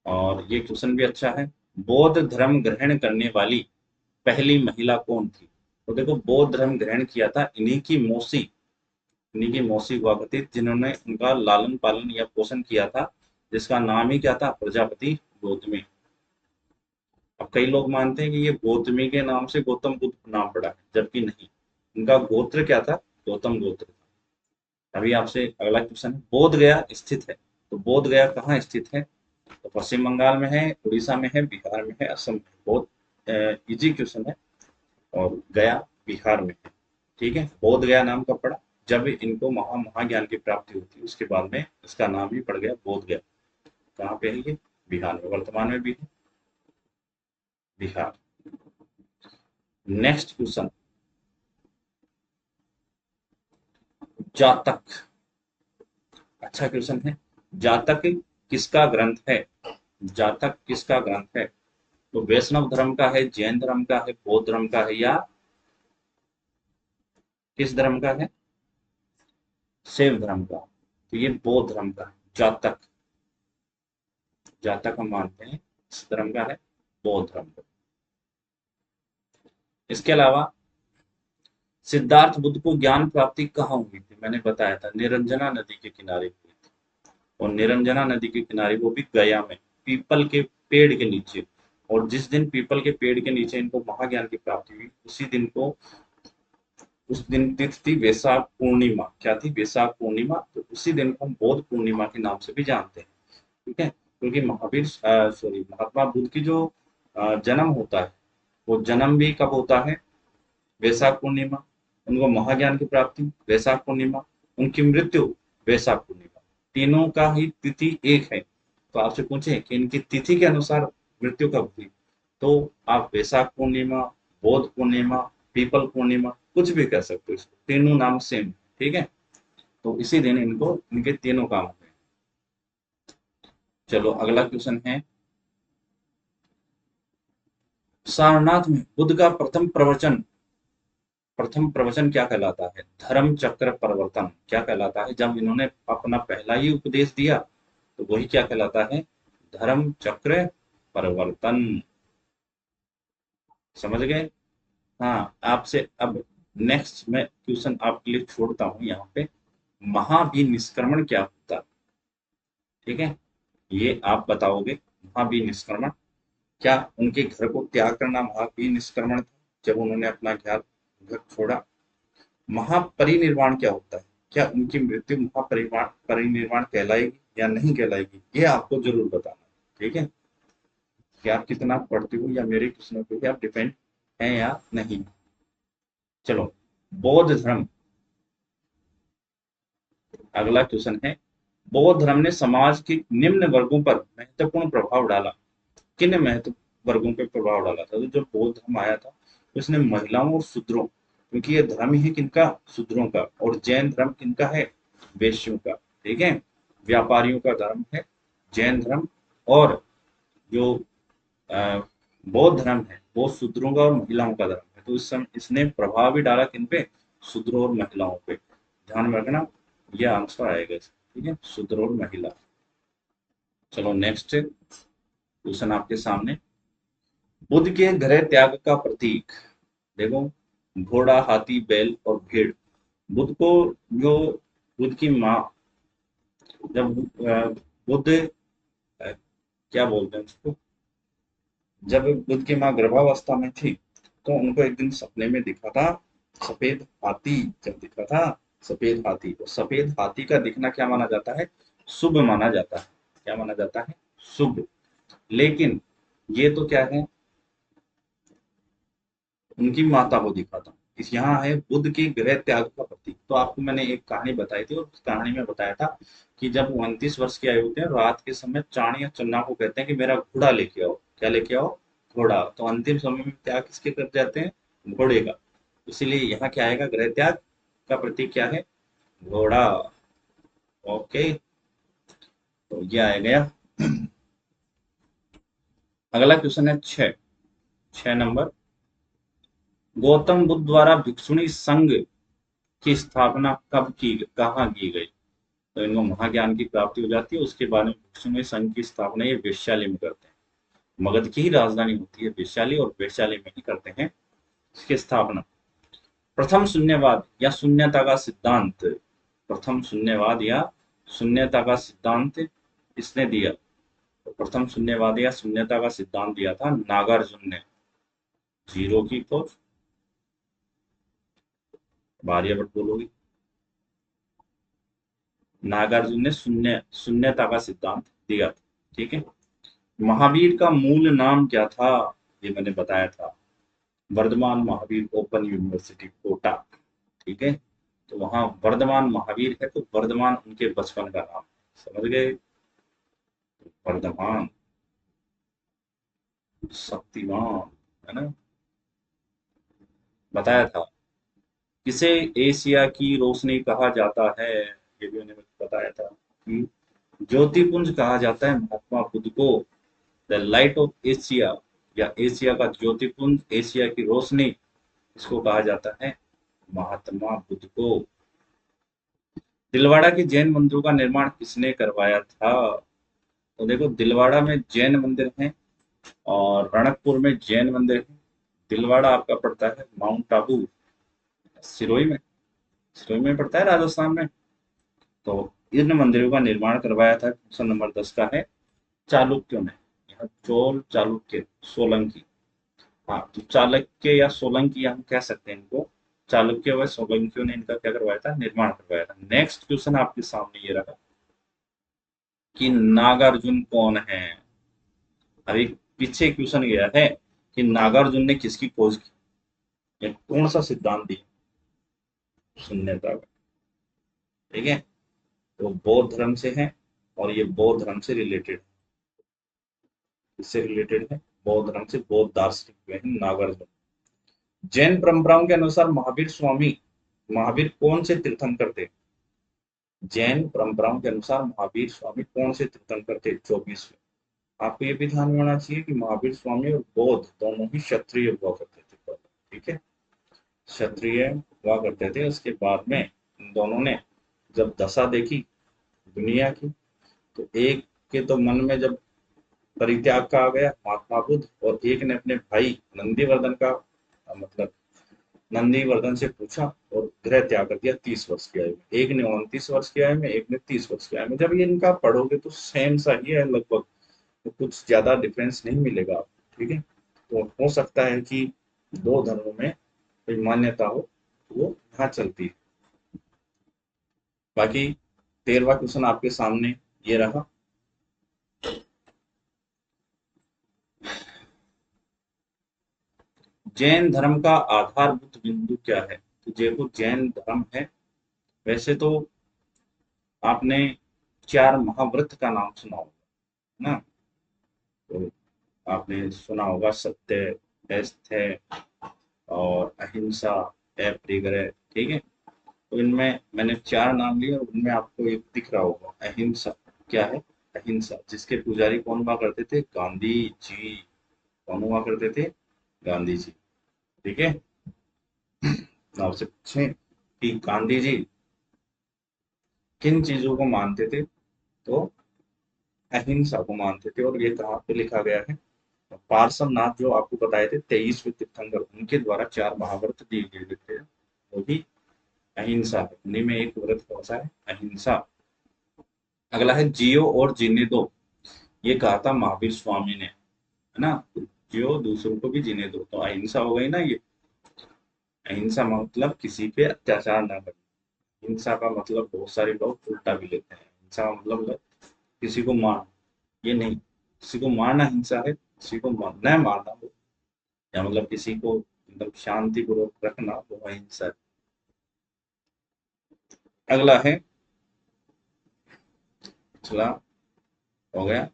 और ये क्वेश्चन भी अच्छा है। बौद्ध धर्म ग्रहण करने वाली पहली महिला कौन थी? तो देखो, बौद्ध धर्म ग्रहण किया था इन्हीं की मौसी हुआ करती थी, जिन्होंने उनका लालन पालन या पोषण किया था, जिसका नाम ही क्या था? प्रजापति गौतमी। अब कई लोग मानते हैं कि ये गौतमी के नाम से गौतम बुद्ध नाम पड़ा है, जबकि नहीं, इनका गोत्र क्या था? गौतम गोत्र था। अभी आपसे अगला क्वेश्चन है, बोध गया स्थित है, तो बोध गया कहाँ स्थित है? तो पश्चिम बंगाल में है, उड़ीसा में है, बिहार में है, असम में है। बहुत इजी क्वेश्चन है, और गया बिहार में है, ठीक है। बोध गया नाम कब पड़ा? जब इनको महाज्ञान की प्राप्ति होती है, उसके बाद में इसका नाम ही पड़ गया बोध गया। कहाँ पे है ये? बिहार में, वर्तमान में भी है बिहार। नेक्स्ट क्वेश्चन, जातक। अच्छा क्वेश्चन है, जातक किसका ग्रंथ है? जातक किसका ग्रंथ है? तो वैष्णव धर्म का है, जैन धर्म का है, बौद्ध धर्म का है, या किस धर्म का है? शैव धर्म का। तो ये बौद्ध धर्म का है जातक। जातक हम मानते हैं इस धर्म का है, बौद्ध धर्म का। इसके अलावा सिद्धार्थ बुद्ध को ज्ञान प्राप्ति कहाँ हुई थी? मैंने बताया था निरंजना नदी के किनारे हुई थी, और निरंजना नदी के किनारे, वो भी गया में, पीपल के पेड़ के नीचे। और जिस दिन पीपल के पेड़ के नीचे इनको महाज्ञान की प्राप्ति हुई, उसी दिन को, उस दिन तिथि थी वैशाख पूर्णिमा। क्या थी? वैशाख पूर्णिमा। तो उसी दिन को हम बौद्ध पूर्णिमा के नाम से भी जानते हैं, ठीक है। क्योंकि महावीर सॉरी महात्मा बुद्ध की जो जन्म होता है, वो जन्म भी कब होता है? वैशाख पूर्णिमा। उनको महाज्ञान की प्राप्ति वैशाख पूर्णिमा, उनकी मृत्यु वैशाख पूर्णिमा, तीनों का ही तिथि एक है। तो आपसे पूछे कि इनकी तिथि के अनुसार मृत्यु कब हुई, तो आप वैशाख पूर्णिमा, बौद्ध पूर्णिमा, पीपल पूर्णिमा, कुछ भी कह सकते हो, इसको तीनों नाम सेम, ठीक है। तो इसी दिन इनको, इनके तीनों काम हुए। चलो अगला क्वेश्चन है, सारनाथ में बुद्ध का प्रथम प्रवचन क्या कहलाता है? धर्म चक्र परिवर्तन क्या कहलाता है? जब इन्होंने अपना पहला ही उपदेश दिया, तो वही क्या कहलाता है? धर्म चक्र परिवर्तन। समझ गए? हाँ, आपसे अब नेक्स्ट मैं क्वेश्चन आपके लिए छोड़ता हूँ यहाँ पे, महाभिनिष्क्रमण क्या होता है? ठीक है, ये आप बताओगे। महाभिनिष्क्रमण, क्या उनके घर को त्याग करना महाभिनिष्क्रमण था, जब उन्होंने अपना घर छोड़ा? महापरिनिर्वाण क्या होता है? क्या उनकी मृत्यु महापरिनिर्वाण परिनिर्वाण कहलाएगी या नहीं कहलाएगी? ये आपको जरूर बताना, ठीक है। कि आप कितना पढ़ते हो, या मेरे क्वेश्चनों पे आप डिपेंड हैं या नहीं। चलो, बौद्ध धर्म, अगला क्वेश्चन है, बौद्ध धर्म ने समाज के निम्न वर्गों पर महत्वपूर्ण प्रभाव डाला। किन महत्व वर्गों पर प्रभाव डाला था? तो जब बौद्ध धर्म आया था, तो इसने महिलाओं और शूद्रों, क्योंकि ये धर्म ही है किनका? शूद्रों का। और जैन धर्म किनका है? वेश्यों का, ठीक है, व्यापारियों का धर्म है जैन धर्म। और जो अ, बौद्ध धर्म है वो शूद्रों का और महिलाओं का धर्म है। तो इस समय इसने प्रभाव भी डाला किन पे, शूद्रों और महिलाओं पे। ध्यान में रखना, ये आंसर आएगा इसका, ठीक है, शूद्र और महिला। चलो नेक्स्ट क्वेश्चन आपके सामने, बुद्ध के गृह त्याग का प्रतीक। देखो, घोड़ा, हाथी, बैल और भेड़। बुद्ध को, जो बुद्ध की माँ, जब बुद्ध क्या बोलते हैं उसको, जब बुद्ध की माँ गर्भावस्था में थी तो उनको एक दिन सपने में दिखा था सफेद हाथी। जब दिखा था सफेद हाथी, तो सफेद हाथी का दिखना क्या माना जाता है, शुभ माना जाता है। क्या माना जाता है, शुभ। लेकिन ये तो क्या है, उनकी माता को दिखा था। इस यहाँ है बुद्ध के गृह त्याग का प्रतीक। तो आपको मैंने एक कहानी बताई थी और उस कहानी में बताया था कि जब वो 29 वर्ष के आए होते हैं, रात के समय चाण या चन्ना को कहते हैं कि मेरा घोड़ा लेके आओ। क्या लेके आओ, घोड़ा। तो अंतिम समय में त्याग किसके कर जाते हैं, घोड़े का। इसीलिए यहाँ क्या आएगा, गृह त्याग का प्रतीक क्या है, घोड़ा। ओके, तो ये आ गया। अगला क्वेश्चन है 6 नंबर, गौतम बुद्ध द्वारा भिक्षुणी संघ की स्थापना कहाँ की गई। तो इनको महाज्ञान की प्राप्ति हो जाती है, उसके बाद में भिक्षुणी संघ की स्थापना ये वेश्यालय में करते हैं। मगध की ही राजधानी होती है वेश्यालय, और वेश्यालय में ही करते हैं इसकी स्थापना। प्रथम शून्यवाद या शून्यता का सिद्धांत, प्रथम शून्यवाद या शून्यता का सिद्धांत इसने दिया। तो प्रथम शून्यवाद या शून्यता का सिद्धांत दिया था नागार्जुन ने। जीरो की खोज, आर्यभट्ट बोलोगी। नागार्जुन ने शून्यता का सिद्धांत दिया था, ठीक है। महावीर का मूल नाम क्या था, ये मैंने बताया था, वर्धमान महावीर ओपन यूनिवर्सिटी कोटा, ठीक है। तो वहां वर्धमान महावीर है, तो वर्धमान उनके बचपन का नाम है। समझ गए, वर्धमान, शक्तिमान, है ना, बताया था। किसे एशिया की रोशनी कहा जाता है, ये भी मैंने बताया था कि ज्योतिपुंज कहा जाता है महात्मा बुद्ध को। द लाइट ऑफ एशिया, या एशिया का ज्योतिपुंज, एशिया की रोशनी, इसको कहा जाता है महात्मा बुद्ध को। दिलवाड़ा के जैन मंदिरों का निर्माण किसने करवाया था। तो देखो, दिलवाड़ा में जैन मंदिर है और रणकपुर में जैन मंदिर है। दिलवाड़ा आपका पड़ता है माउंट आबू, सिरोही में, सिरोही में पड़ता है राजस्थान में। तो इन मंदिरों का निर्माण करवाया था, क्वेश्चन नंबर 10 का है, चालुक्यों ने। यहाँ चोल, चालुक्य, सोलंकी। हाँ, तो चाणक्य या सोलंकी हम कह सकते हैं इनको। चालुक्य व सोलंकियों ने इनका क्या करवाया था, निर्माण करवाया था। नेक्स्ट क्वेश्चन आपके सामने ये रहा कि नागार्जुन कौन है। अभी पीछे क्वेश्चन गया है कि नागार्जुन ने किसकी खोज की, या कौन सा सिद्धांत दिया, शून्यता का, ठीक है। तो बौद्ध धर्म से है, और ये बौद्ध धर्म से रिलेटेड, इससे रिलेटेड है, बौद्ध धर्म से, बौद्ध दार्शनिक हुए हैं नागार्जुन। जैन परंपराओं के अनुसार महावीर स्वामी, महावीर कौन से तीर्थंकर थे। जैन परंपराओं के अनुसार महावीर स्वामी कौन से तीर्थंकर थे, 24वें। आपको ये भी ध्यान में होना चाहिए कि महावीर स्वामी और बौद्ध दोनों ही क्षत्रिय हुआ करते थे पहले, ठीक है, क्षत्रिय हुआ करते थे। उसके बाद में इन दोनों ने जब दशा देखी दुनिया की, तो एक के तो मन में जब परित्याग का आ गया महात्मा बुद्ध, और एक ने अपने भाई नंदीवर्धन का, मतलब नंदीवर्धन से पूछा और गृह त्याग कर दिया 30 वर्ष की आयु में। एक ने 29 वर्ष की आयु में, एक ने 30 वर्ष की आयु में। जब ये इनका पढ़ोगे तो सेम सा ही है लगभग, तो कुछ ज्यादा डिफरेंस नहीं मिलेगा आपको, ठीक है। तो हो सकता है कि दो धर्मों में कोई मान्यता हो, तो वो यहाँ चलती है। बाकी 13वां क्वेश्चन आपके सामने ये रहा, जैन धर्म का आधारभूत बिंदु क्या है। तो जो जैन धर्म है, वैसे तो आपने 4 महाव्रत का नाम सुना होगा ना। तो आपने सुना होगा सत्य, अस्तेय और अहिंसा, अप्रिग्रह, ठीक है। तो इनमें मैंने 4 नाम लिए और उनमें आपको एक दिख रहा होगा अहिंसा। क्या है? अहिंसा, जिसके पुजारी कौन हुआ करते थे? गांधी जी। कौन हुआ करते थे? गांधी जी। ठीक है। ना आपसे पूछें कि गांधी जी किन चीजों को मानते थे, तो अहिंसा को मानते थे। और ये कहाँ पे लिखा गया है? पार्श्वनाथ जो आपको बताए थे 23वें तीर्थंकर, उनके द्वारा 4 महाव्रत दिए गए थे, वो भी अहिंसा है। उन्हीं में एक व्रत कौन सा है? अहिंसा। अगला है जियो और जीने दो। ये कहा था महावीर स्वामी ने, है ना? जियो, दूसरों को भी जीने दो, तो अहिंसा हो गई ना ये। अहिंसा मतलब किसी पे अत्याचार ना करना। हिंसा का मतलब बहुत सारे लोग उल्टा भी लेते हैं। हिंसा का मतलब किसी को मार, ये नहीं। किसी को मारना हिंसा है, किसी को न मारना वो, या मतलब किसी को मतलब शांतिपूर्वक रखना, वो अहिंसा है। अगला है, पिछला हो गया।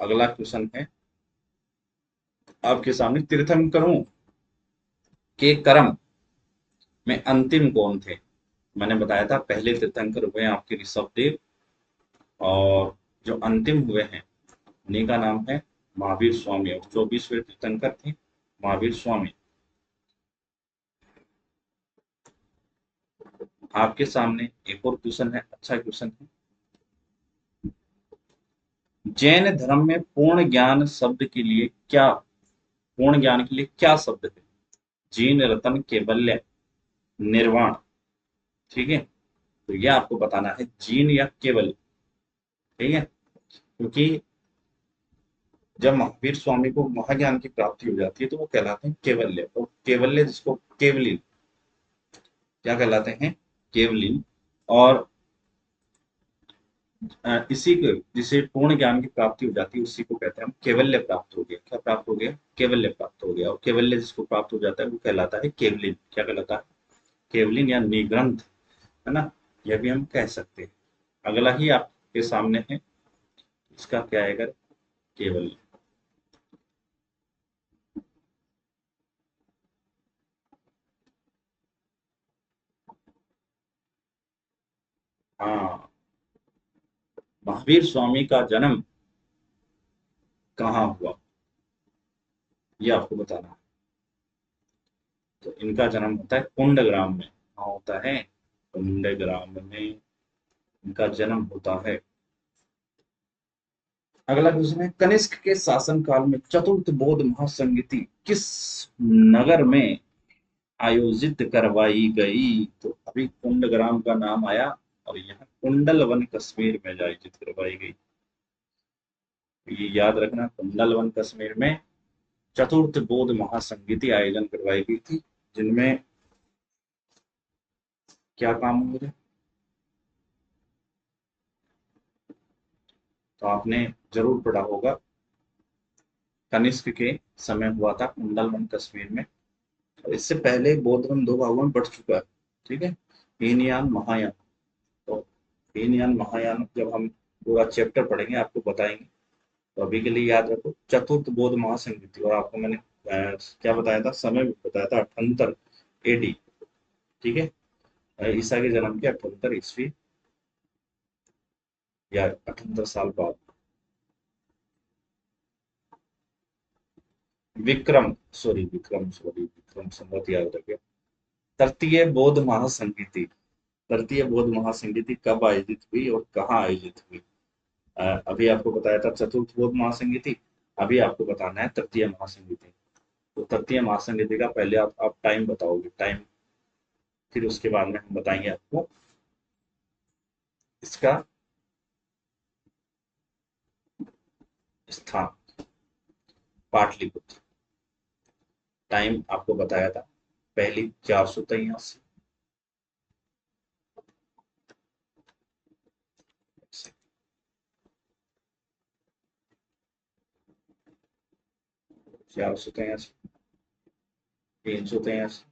अगला क्वेश्चन है आपके सामने, तीर्थंकरों के कर्म में अंतिम कौन थे? मैंने बताया था पहले तीर्थंकर हुए हैं आपके ऋषभदेव, और जो अंतिम हुए हैं उन्हीं का नाम है महावीर स्वामी, और 24वें तीर्थंकर थे महावीर स्वामी। आपके सामने एक और क्वेश्चन है, अच्छा क्वेश्चन है। जैन धर्म में पूर्ण ज्ञान शब्द के लिए क्या, पूर्ण ज्ञान के लिए क्या शब्द है? जीन, रतन, कैवल्य, निर्वाण। ठीक है, तो यह आपको बताना है, जीन या केवल। ठीक है, क्योंकि जब महावीर स्वामी को महाज्ञान की प्राप्ति हो जाती है तो वो कहलाते हैं केवल्य, और केवल्य जिसको केवलिन, क्या कहलाते हैं? केवलिन। और इसी को, जिसे पूर्ण ज्ञान की प्राप्ति हो जाती है, उसी को कहते हैं हम केवल्य प्राप्त हो गया। क्या प्राप्त हो गया? केवल्य प्राप्त हो गया। और केवल्य जिसको प्राप्त हो जाता है वो कहलाता है केवलिन। क्या कहलाता है? केवलिन या निग्रंथ, है ना? यह भी हम कह सकते हैं। अगला ही आपके सामने है, इसका क्या आएगा? केवल। हाँ, महावीर स्वामी का जन्म कहाँ हुआ, ये आपको बताना है। तो इनका जन्म होता है कुंडग्राम में। कहाँ होता है? कुंडग्राम में इनका जन्म होता है। अगला क्वेश्चन है, कनिष्क के शासन काल में चतुर्थ बौद्ध महासंगीति किस नगर में आयोजित करवाई गई? तो अभी कुंडग्राम का नाम आया, और यहाँ कुंडल वन कश्मीर में आयोजित करवाई गई। तो ये याद रखना, कुंडल वन कश्मीर में चतुर्थ बौद्ध महासंगीति आयोजन करवाई गई थी, जिनमें क्या काम हुए? तो आपने जरूर पढ़ा होगा, कनिष्क के समय हुआ था कुंडल वन कश्मीर में। और इससे पहले बौद्ध धर्म 2 भागों में बढ़ चुका है। ठीक है, हीनयान, महायान। तो हीनयान महायान जब हम पूरा चैप्टर पढ़ेंगे आपको बताएंगे। तो अभी के लिए याद रखो चतुर्थ बौद्ध महासंगीति। और आपको मैंने क्या बताया था? समय भी बताया था, 78 एडी। ठीक है, ईसा के जन्म के 78 ईस्वी या 78 साल बाद। विक्रम संवत याद रखिए। तृतीय बौद्ध महासंगीति, तृतीय बौद्ध महासंगीति कब आयोजित हुई और कहाँ आयोजित हुई? अभी आपको बताया था चतुर्थ बौद्ध महासंगीति, अभी आपको बताना है तृतीय महासंगीति। तो तृतीय महासंगीति का पहले आप टाइम बताओगे, टाइम, फिर उसके बाद में हम बताएंगे आपको इसका स्थान। पाटलिपुत्र। टाइम आपको बताया था, पहली 483, 483, 383,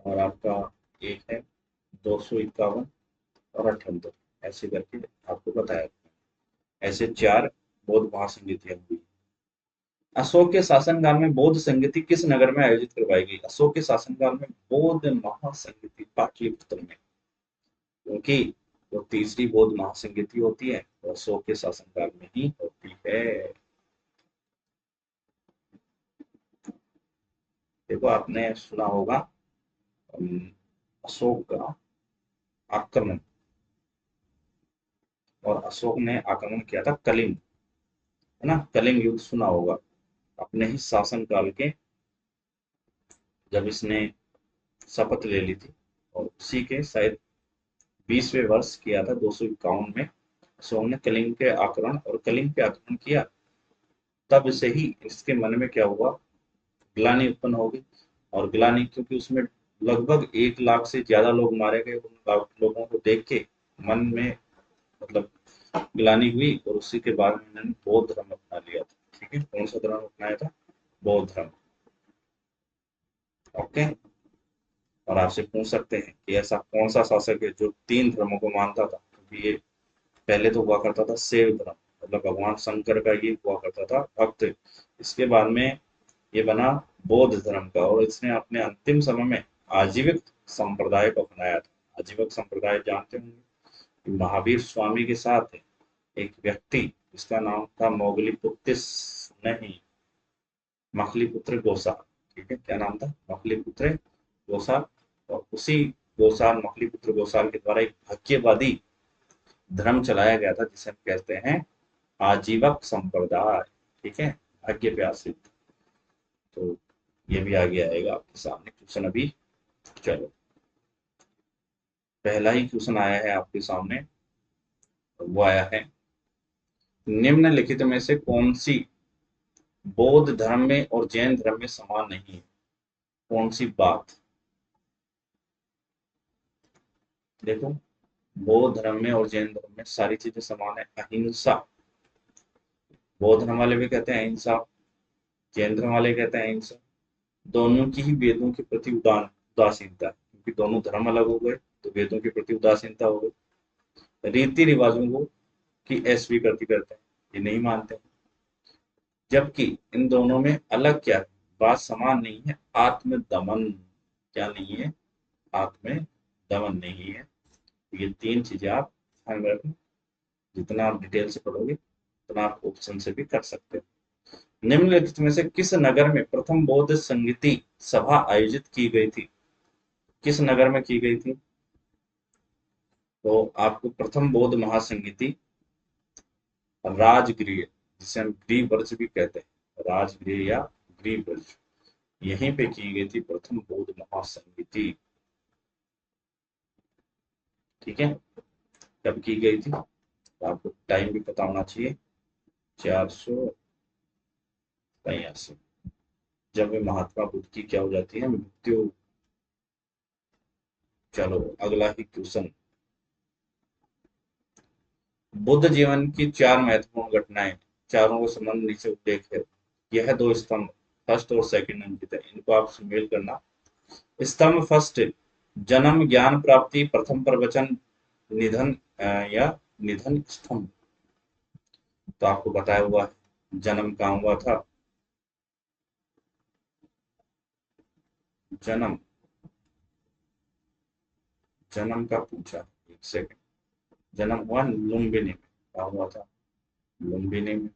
और आपका एक है 251 और 78, ऐसे करके आपको बताया था। ऐसे 4 बौद्ध महासंगीतियां हुई। अशोक के शासनकाल में बौद्ध संगीति किस नगर में आयोजित करवाई गई? अशोक के शासनकाल में बौद्ध महासंगीति पाटलिपुत्र में, क्योंकि वो तीसरी बौद्ध महासंगीति होती है वो अशोक के शासनकाल में ही होती है। देखो आपने सुना होगा अशोक का आक्रमण, और अशोक ने आक्रमण किया था कलिंग, है ना, कलिंग युद्ध सुना होगा अपने ही शासन काल के, जब इसने शपथ ले ली थी, और उसी के शायद 20वें वर्ष किया था 251 में अशोक ने कलिंग के आक्रमण, और कलिंग पे आक्रमण किया, तब से ही इसके मन में क्या हुआ, ग्लानि उत्पन्न हो गई। और ग्लानि क्योंकि उसमें लगभग 1 लाख से ज्यादा लोग मारे गए, उन लोगों को देख के मन में मतलब ग्लानि हुई, और उसी के बाद में इन्होंने बौद्ध धर्म अपना लिया था। ठीक है, कौन सा धर्म अपनाया था? बौद्ध धर्म। ओके। और आपसे पूछ सकते हैं कि ऐसा कौन सा शासक है जो 3 धर्मों को मानता था, क्योंकि ये पहले तो हुआ करता था शैव धर्म, मतलब भगवान शंकर का ये हुआ करता था भक्त, इसके बाद में ये बना बौद्ध धर्म का, और इसने अपने अंतिम समय में आजीविक संप्रदाय को अपनाया था। आजीविक संप्रदाय जानते होंगे, महावीर स्वामी के साथ एक व्यक्ति जिसका नाम था मोगलीपुत्तिस, नहीं, मखलीपुत्र गोसाल। ठीक है, क्या नाम था? मखलीपुत्र गोसाल। और उसी गोसाल, मखलीपुत्र गोसाल के द्वारा एक भाग्यवादी धर्म चलाया गया था जिसे हम कहते हैं आजीवक संप्रदाय। ठीक है, भाग्य पे आश्रित। तो ये भी आगे आएगा आपके सामने क्वेश्चन अभी। चलो, पहला ही क्वेश्चन आया है आपके सामने, वो आया है, निम्नलिखित में से कौन सी बौद्ध धर्म में और जैन धर्म में समान नहीं है? कौन सी बात? देखो, बौद्ध धर्म में और जैन धर्म में सारी चीजें समान है। अहिंसा, बौद्ध धर्म वाले भी कहते हैं अहिंसा, जैन धर्म वाले कहते हैं अहिंसा। दोनों की ही वेदों के प्रति उदासीनता है, क्योंकि दोनों धर्म अलग हो गए तो वेदों के प्रति उदासीनता हो गई। रीति रिवाजों को की अस्वीकृति करते हैं, ये नहीं मानते हैं। जबकि इन दोनों में अलग क्या है, बात समान नहीं है, आत्म दमन। क्या नहीं है? आत्म दमन नहीं है। ये 3 चीजें आप ध्यान में रखना, जितना आप डिटेल से पढ़ोगे उतना आप ऑप्शन से भी कर सकते हो। निम्नलिखित में से किस नगर में प्रथम बौद्ध संगीति सभा आयोजित की गई थी? किस नगर में की गई थी? तो आपको प्रथम बौद्ध महासंगीति राजगृह, जिसे हम गृह वर्ज भी कहते हैं, राजगृह या गृह वर्ज, यहीं पे की गई थी प्रथम बौद्ध महासंगीति। ठीक है, कब की गई थी? तो आपको टाइम भी पता होना चाहिए, 483, जब वे महात्मा बुद्ध की क्या हो जाती है, मृत्यु। चलो अगला ही क्वेश्चन, बुद्ध जीवन की 4 महत्वपूर्ण घटनाएं, चारों को संबंध नीचे उल्लेख है। यह 2 स्तंभ फर्स्ट और सेकंड अंकित है, इनको आप सुमेल करना। स्तंभ फर्स्ट, जन्म, ज्ञान प्राप्ति, प्रथम प्रवचन, निधन या निधन स्तंभ। तो आपको बताया हुआ है जन्म कहाँ हुआ था, जन्म, जन्म का पूछा, एक सेकंड, जन्म हुआ लुम्बिनी में, कहा हुआ था, लुम्बिनी में।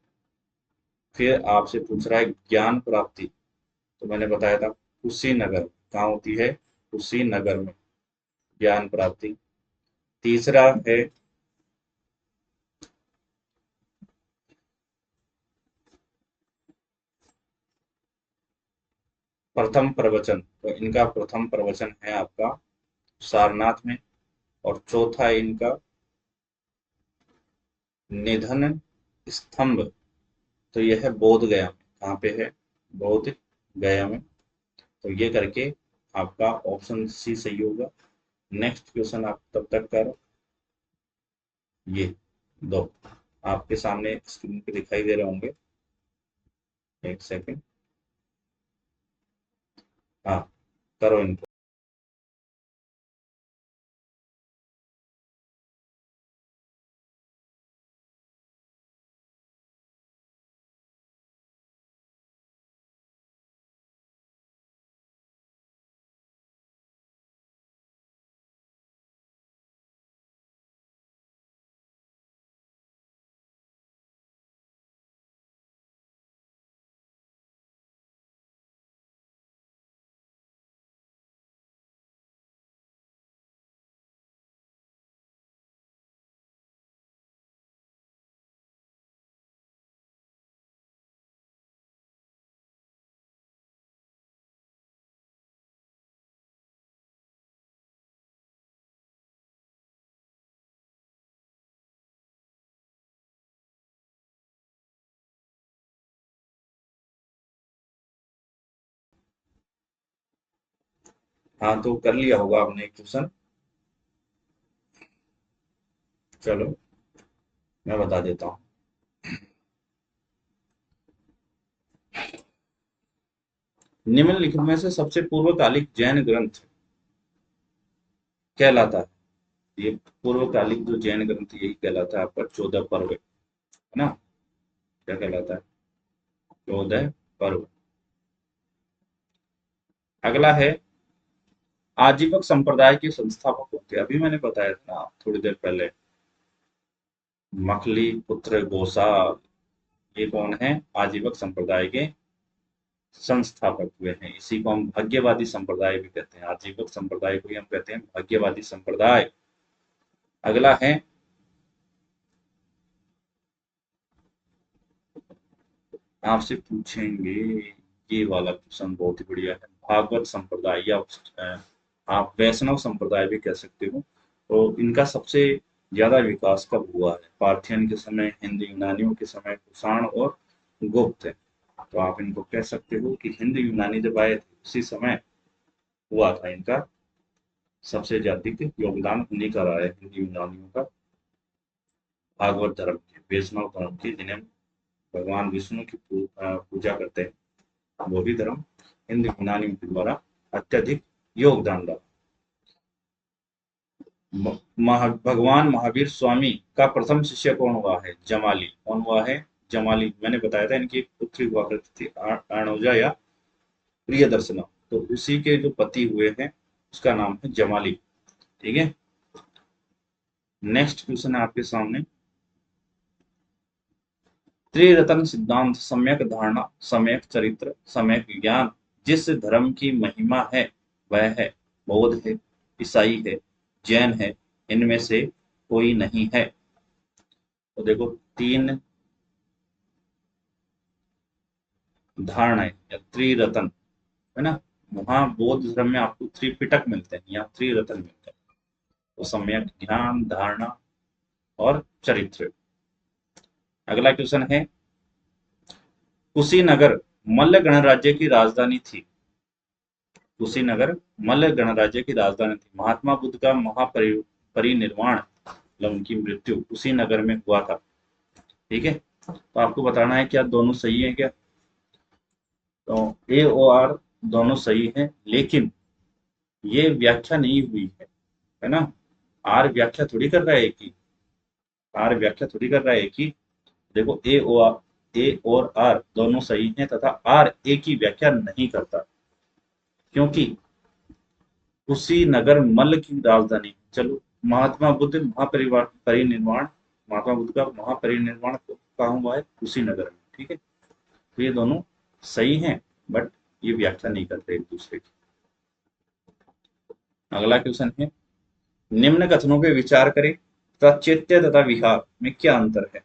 फिर आपसे पूछ रहा है ज्ञान प्राप्ति, तो मैंने बताया था कुशीनगर, कहाँ होती है? कुशीनगर में ज्ञान प्राप्ति। तीसरा है प्रथम प्रवचन, तो इनका प्रथम प्रवचन है आपका सारनाथ में। और चौथा है इनका निधन स्तंभ, तो यह है बोध गया में। कहाँ पे है? बोध गया में। तो ये करके आपका ऑप्शन सी सही होगा। नेक्स्ट क्वेश्चन आप तब तक करो, ये दो आपके सामने स्क्रीन पे दिखाई दे रहे होंगे, एक सेकंड। हाँ, करो इनको। हाँ, तो कर लिया होगा आपने एक क्वेश्चन। चलो मैं बता देता हूँ। निम्नलिखित में से सबसे पूर्वकालिक जैन ग्रंथ कहलाता है। ये पूर्वकालिक जो जैन ग्रंथ यही कहलाता है आपका 14 पर्व, है ना? क्या कहलाता है? 14 पर्व। अगला है आजीवक संप्रदाय के संस्थापक होते हैं। अभी मैंने बताया था ना थोड़ी देर पहले, मखली पुत्र गोसाल, ये कौन है? आजीवक संप्रदाय के संस्थापक हुए हैं। इसी को हम भाग्यवादी संप्रदाय भी कहते हैं। आजीवक संप्रदाय को ही हम कहते हैं भाग्यवादी संप्रदाय। अगला है, आपसे पूछेंगे ये वाला क्वेश्चन, बहुत ही बढ़िया है। भागवत संप्रदाय या आप वैष्णव संप्रदाय भी कह सकते हो। तो इनका सबसे ज्यादा विकास कब हुआ है? पार्थियन के समय, हिंद यूनानियों के समय, कुषाण और गुप्त। तो आप इनको कह सकते हो कि हिंद यूनानी जब आए थे उसी समय हुआ था इनका सबसे ज्यादा योगदान उन्हीं का रहा है, हिंद यूनानियों का। भागवत धर्म के, वैष्णव धर्म के, जिन्हें भगवान विष्णु की पूजा करते हैं, बौद्ध धर्म हिंद यूनानियों के द्वारा अत्यधिक योगदान रहा। भगवान महावीर स्वामी का प्रथम शिष्य कौन हुआ है? जमाली। कौन हुआ है? जमाली। मैंने बताया था इनकी एक पुत्री हुआ करती थी अणुजा या प्रियदर्शना, तो उसी के जो पति हुए हैं उसका नाम है जमाली। ठीक है। नेक्स्ट क्वेश्चन है आपके सामने। त्रिरत्न सिद्धांत, सम्यक धारणा, सम्यक चरित्र, सम्यक ज्ञान, जिस धर्म की महिमा है वह है बौद्ध है, ईसाई है, जैन है, इनमें से कोई नहीं है। तो देखो, तीन धारणाएं या त्रिरत्न, है ना? वहां बौद्ध धर्म में आपको त्रिपिटक मिलते हैं, यहाँ त्रिरत्न मिलते हैं। तो सम्यक ज्ञान, धारणा और चरित्र। अगला क्वेश्चन है, कुशीनगर मल्ल गणराज्य की राजधानी थी। कुशीनगर मल्ल गणराज्य की राजधानी थी। महात्मा बुद्ध का महापरिनिर्वाण, मतलब उनकी मृत्यु कुशीनगर में हुआ था। ठीक है। तो आपको बताना है क्या दोनों सही है क्या? तो ए और आर दोनों सही है, लेकिन ये व्याख्या नहीं हुई है ना? आर व्याख्या थोड़ी कर रहा है कि आर व्याख्या थोड़ी कर रहा है कि देखो, ए और आर दोनों सही हैं तथा आर ए की व्याख्या नहीं करता, क्योंकि कुशीनगर मल्ल की राजधानी। चलो, महात्मा बुद्ध महापरिवार परिनिर्वाण, महात्मा बुद्ध का महापरिनिर्वाण कहाँ हुआ है? कुशीनगर में। ठीक है। तो ये दोनों सही हैं, बट ये व्याख्या नहीं करते एक दूसरे की। अगला क्वेश्चन है, निम्न कथनों पे विचार करें तथा चैत्य तथा विहार में क्या अंतर है?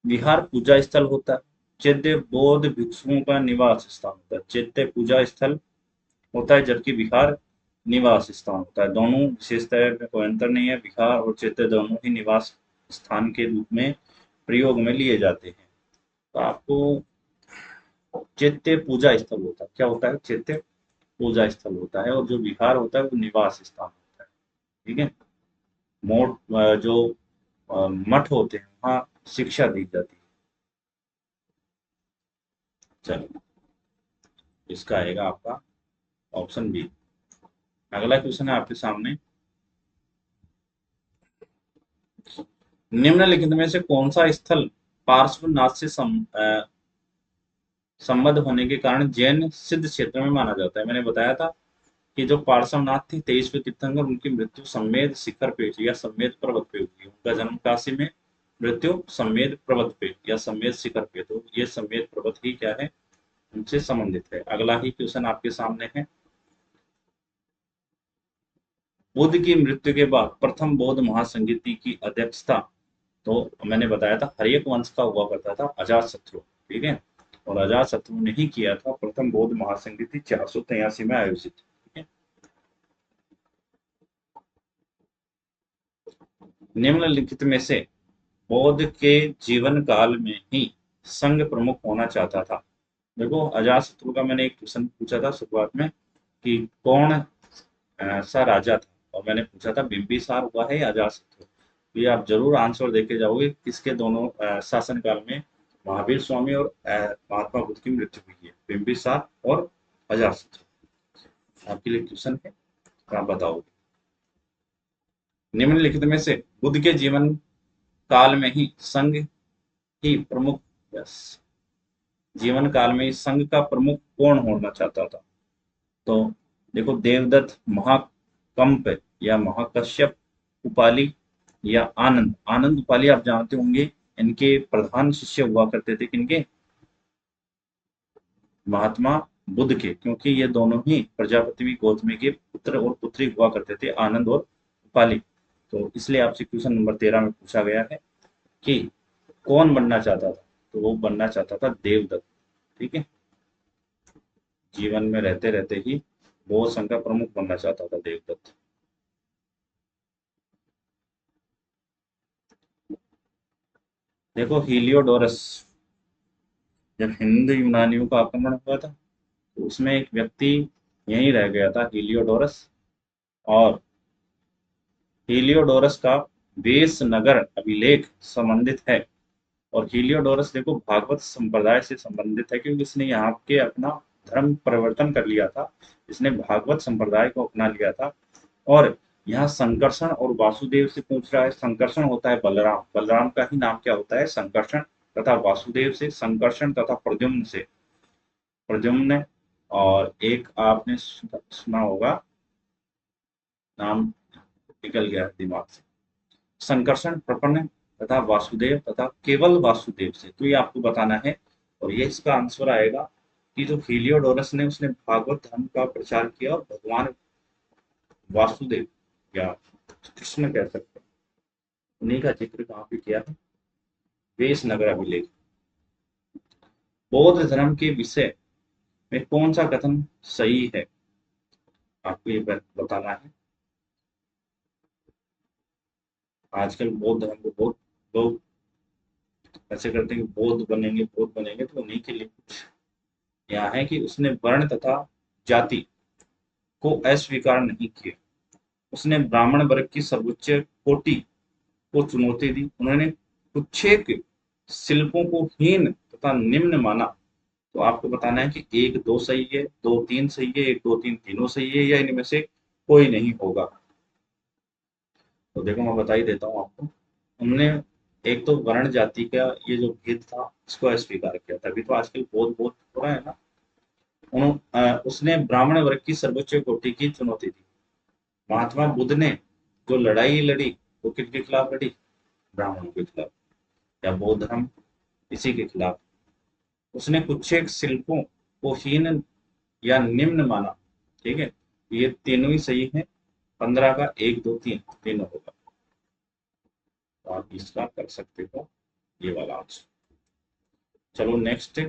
विहार पूजा स्थल होता है, चैत्य बौद्ध भिक्षुओं का निवास स्थान होता है। चैत्य पूजा स्थल होता है, जबकि विहार निवास स्थान होता है। दोनों विशेषताएं में कोई अंतर नहीं है। विहार और चैत्य दोनों ही निवास स्थान के रूप में प्रयोग में लिए जाते हैं। तो आपको चैत्य पूजा स्थल होता है, क्या होता है? चैत्य पूजा स्थल होता है, और जो विहार होता है वो निवास स्थान होता है। ठीक है। मोट जो मठ होते हैं वहाँ शिक्षा दी जाती है। चलो, इसका आएगा आपका ऑप्शन बी। अगला क्वेश्चन है आपके सामने, निम्नलिखित में से कौन सा स्थल पार्श्वनाथ से संबद्ध होने के कारण जैन सिद्ध क्षेत्र में माना जाता है? मैंने बताया था कि जो पार्श्वनाथ थे 23वें तीर्थंकर, उनकी मृत्यु सम्मेद शिखर पे या सम्मेद पर्वत पे हुई। उनका जन्म काशी में, मृत्यु सम्मेद पर्वत पे या सम्मेद शिखर पे। तो ये सम्मेद पर्वत ही क्या है? उनसे संबंधित है। अगला ही क्वेश्चन आपके सामने है, बुद्ध की मृत्यु के बाद प्रथम बौद्ध महासंगीति की अध्यक्षता, तो मैंने बताया था हर्यक वंश का हुआ करता था अजात शत्रु। ठीक है। और अजात शत्रु ने ही किया था प्रथम बौद्ध महासंगीति 483 में आयोजित। ठीक है। निम्नलिखित में से बौद्ध के जीवन काल में ही संघ प्रमुख होना चाहता था। देखो अजातशत्रु का मैंने एक क्वेश्चन पूछा था शुरुआत में कि कौन सा राजा था, और मैंने पूछा था बिंबिसार हुआ है या अजातशत्रु। तो ये आप जरूर आंसर देके जाओगे किसके दोनों शासनकाल में महावीर स्वामी और महात्मा बुद्ध की मृत्यु हुई है, बिंबिसार और अजातशत्रु। आपके लिए क्वेश्चन है, तो आप बताओगे। निम्नलिखित में से बुद्ध के जीवन काल में ही संघ ही प्रमुख, यस, जीवन काल में ही संघ का प्रमुख कौन होना चाहता था? तो देखो, देवदत्त, महाकंप या महाकश्यप, उपाली या आनंद। आनंद उपाली आप जानते होंगे, इनके प्रधान शिष्य हुआ करते थे किनके? महात्मा बुद्ध के, क्योंकि ये दोनों ही प्रजापति गौतमी के पुत्र और पुत्री हुआ करते थे, आनंद और उपाली। तो इसलिए आपसे क्वेश्चन नंबर 13 में पूछा गया है कि कौन बनना चाहता था? तो वो बनना चाहता था देवदत्त। ठीक है, जीवन में रहते रहते ही बौद्ध संघ का प्रमुख बनना चाहता था देवदत्त। देखो हीलियोडोरस, जब हिंद यूनानियों का आक्रमण हुआ था तो उसमें एक व्यक्ति यहीं रह गया था, हीलियोडोरस। और हीलियोडोरस का वेश नगर अभिलेख संबंधित है। और हीलियोडोरस देखो भागवत संप्रदाय से संबंधित है, क्योंकि इसने यहाँ के अपना धर्म परिवर्तन कर लिया था, इसने भागवत संप्रदाय को अपना लिया था। और यहाँ संकर्षण और वासुदेव से पूछ रहा है। संकर्षण होता है बलराम, बलराम का ही नाम क्या होता है? संकर्षण। तथा वासुदेव से संकर्षण तथा प्रद्युम्न से प्रद्युम्न। और एक आपने सुना होगा, नाम निकल गया दिमाग से, संकर्षण, प्रपन्न तथा वासुदेव तथा केवल वासुदेव से। तो ये आपको बताना है। और ये इसका आंसर आएगा कि जो हीलियोडोरस ने, उसने भागवत धर्म का प्रचार किया और भगवान वासुदेव या कृष्ण कह सकते हैं, उन्हीं का जिक्र कहाँ पे किया है? वेश नगर अभिलेख। बौद्ध धर्म के विषय में कौन सा कथन सही है? आपको ये बताना है। आजकल बौद्ध धर्म को बहुत लोग ऐसे करते हैं कि बौद्ध बनेंगे, बौद्ध बनेंगे, तो उन्हीं के लिए कुछ यहाँ है कि उसने वर्ण तथा जाति को अस्वीकार नहीं किया। उसने ब्राह्मण वर्ग की सर्वोच्च कोटि को चुनौती दी। उन्होंने कुछेक शिल्पों को हीन तथा निम्न माना। तो आपको बताना है कि एक दो सही है, दो तीन सही है, एक दो तीन तीनों सही है, या इनमें से कोई नहीं होगा। तो देखो मैं बता ही देता हूँ आपको। उनने एक तो वर्ण जाति का ये जो भेद था इसको अस्वीकार किया, तभी तो आजकल बहुत बहुत हो रहा है ना। उसने ब्राह्मण वर्ग की सर्वोच्च कोटि की चुनौती दी। महात्मा बुद्ध ने जो लड़ाई लड़ी वो किसके खिलाफ लड़ी? ब्राह्मणों के खिलाफ या बौद्ध धर्म, इसी के खिलाफ। उसने कुछेक शिल्पों को हीन या निम्न माना। ठीक है, ये तीनों ही सही है। 15 का एक दो तीन तीनों होगा। तो आप इसका कर सकते हो ये वाला आंसर। चलो नेक्स्ट।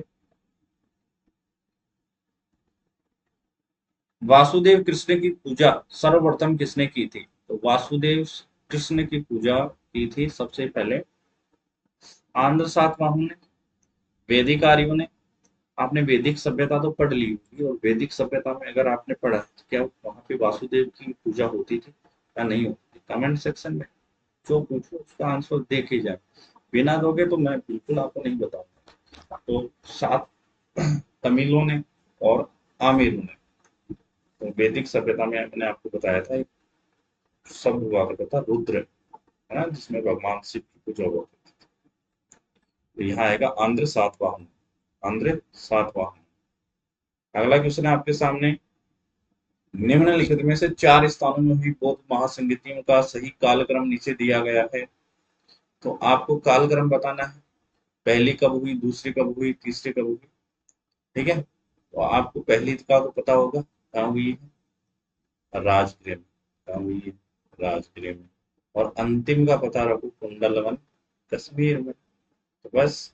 वासुदेव कृष्ण की पूजा सर्वप्रथम किसने की थी? तो वासुदेव कृष्ण की पूजा की थी सबसे पहले आंध्र सातवाहन ने, वैदिक आर्यों ने। आपने वैदिक सभ्यता तो पढ़ ली होगी, और वैदिक सभ्यता में अगर आपने पढ़ा तो क्या वहां पे वासुदेव की पूजा होती थी या नहीं होती थी? कमेंट सेक्शन में जो पूछो उसका आंसर देखे जाए। बिना दोगे तो मैं बिल्कुल आपको नहीं बताऊंगा। तो सात तमिलों ने और आमिरों ने। तो वैदिक सभ्यता में मैंने आपको बताया था एक शब्द हुआ करता था रुद्र, है ना, जिसमें भगवान शिव की पूजा हुआ करती थी। तो यहाँ आएगा आंध्र सातवाहन। आंध्र सातवाहन। अगला क्वेश्चन है आपके सामने। निम्नलिखित में से 4 स्थानों में हुई बौद्ध महासंगतियों का सही कालक्रम नीचे दिया गया है। तो आपको कालक्रम बताना है, पहली कब हुई, दूसरी कब हुई, तीसरी कब हुई। ठीक है, तो आपको पहली का तो पता होगा कहाँ हुई है, राजगृह में। कहाँ हुई है? राजगृह में। और अंतिम का पता रखो, कुंडलवन, कश्मीर में। तो बस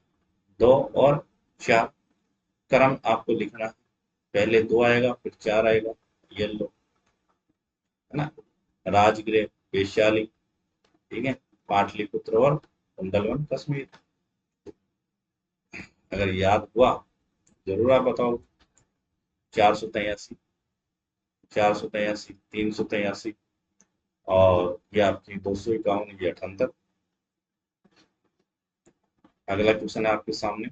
2 और 4 क्रम आपको लिखना है। पहले 2 आएगा, फिर 4 आएगा। ये लो, है ना, राजगृह, वैशाली, ठीक है, पाटलिपुत्र और कुंडलवन कश्मीर। अगर याद हुआ जरूर आप बताओ। 483, 483, 383, और ये आपकी 251, ये 78। अगला क्वेश्चन है आपके सामने।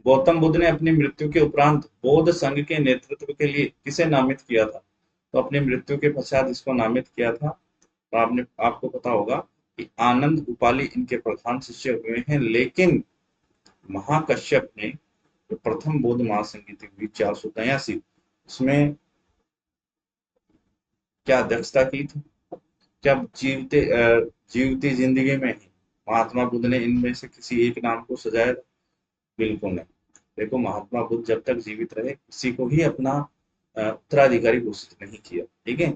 गौतम बुद्ध ने अपनी मृत्यु के उपरांत बौद्ध संघ के नेतृत्व के लिए किसे नामित किया था? तो अपनी मृत्यु के पश्चात इसको नामित किया था, तो आपको पता होगा कि आनंद उपाली इनके प्रधान शिष्य हुए हैं, लेकिन महाकश्यप ने जो प्रथम बौद्ध महासंगीति हुई 483, उसमें क्या अध्यक्षता की थी? क्या जीवती जिंदगी में ही महात्मा बुद्ध ने इनमें से किसी एक नाम को सजाया? बिल्कुल नहीं। देखो, महात्मा बुद्ध जब तक जीवित रहे किसी को ही अपना उत्तराधिकारी घोषित नहीं किया, ठीक है।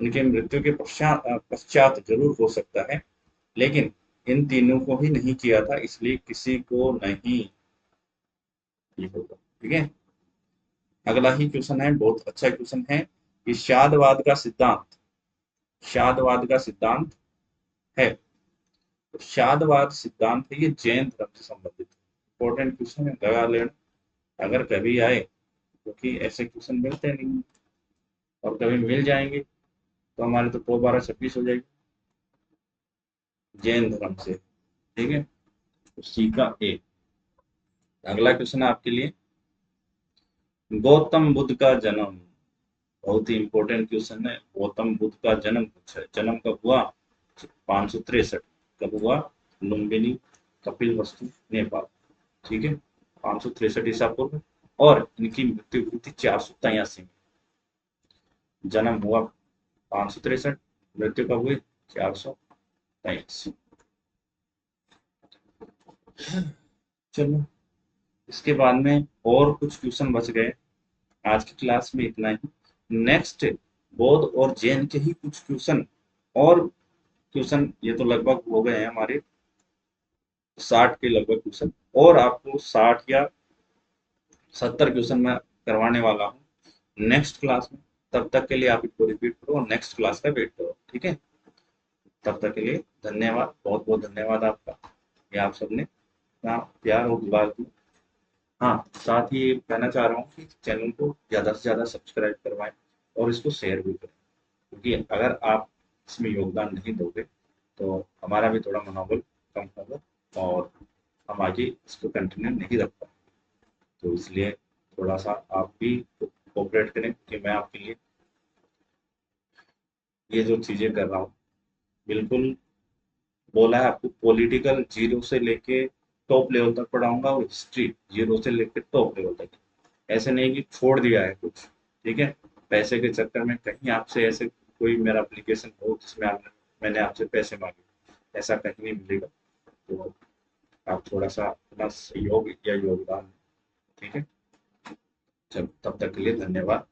उनके मृत्यु के पश्चात पश्चात जरूर हो सकता है, लेकिन इन तीनों को ही नहीं किया था, इसलिए किसी को नहीं ये होगा, ठीक है। अगला ही क्वेश्चन है, बहुत अच्छा क्वेश्चन है कि शादवाद का सिद्धांत है। तो शादवाद सिद्धांत है ये जैन धर्म से संबंधित है। इंपॉर्टेंट क्वेश्चन है, लगा लेना अगर कभी आए, क्योंकि ऐसे क्वेश्चन मिलते नहीं हैं, और कभी मिल जाएंगे तो हमारे तो 2 12 26 हो जाएगी। जैन धर्म से, ठीक है। तो सी का ए। अगला क्वेश्चन है आपके लिए, गौतम बुद्ध का जन्म। बहुत ही इंपॉर्टेंट क्वेश्चन है। गौतम बुद्ध का जन्म पूछा है, जन्म कब हुआ? 563। कब हुआ? लुम्बिनी, कपिलवस्तु, नेपाल, ठीक है। 563 ईसा पूर्व। और इनकी मृत्यु हुई थी 483 में। जन्म हुआ 563, मृत्यु कब हुई? 483। चलो, इसके बाद में और कुछ क्वेश्चन बच गए। आज की क्लास में इतना ही। नेक्स्ट बौद्ध और जैन के ही कुछ क्वेश्चन, और क्वेश्चन ये तो लगभग हो गए हैं हमारे 60 के लगभग क्वेश्चन, और आपको 60 या 70 क्वेश्चन मैं करवाने वाला हूँ नेक्स्ट क्लास में। तब तक के लिए आप इसको रिपीट करो और नेक्स्ट क्लास का वेट करो, ठीक है। तब तक के लिए धन्यवाद, बहुत बहुत धन्यवाद आपका, ये आप सबने इतना प्यार और दुलार दी। हाँ, साथ ही कहना चाह रहा हूँ कि चैनल को ज़्यादा से ज़्यादा सब्सक्राइब करवाएं और इसको शेयर भी करें, क्योंकि अगर आप इसमें योगदान नहीं दोगे तो हमारा भी थोड़ा मनोबल कम होगा, और हम आगे इसको कंटिन्यू नहीं रख पाएंगे। तो इसलिए थोड़ा सा आप भी कोऑपरेट करें, क्योंकि मैं आपके लिए ये जो चीज़ें कर रहा हूँ, बिल्कुल बोला है आपको, पॉलिटिकल जीरो से लेके टॉप लेवल तक पढ़ाऊंगा, और हिस्ट्री जीरो से लेके टॉप लेवल तक। ऐसे नहीं कि छोड़ दिया है कुछ, ठीक है। पैसे के चक्कर में कहीं आपसे ऐसे कोई मेरा एप्लीकेशन हो जिसमें मैंने आपसे पैसे मांगे, ऐसा कहीं नहीं मिलेगा। तो आप थोड़ा सा अपना सहयोग या योगदान, ठीक है। चलो, तब तक के लिए धन्यवाद।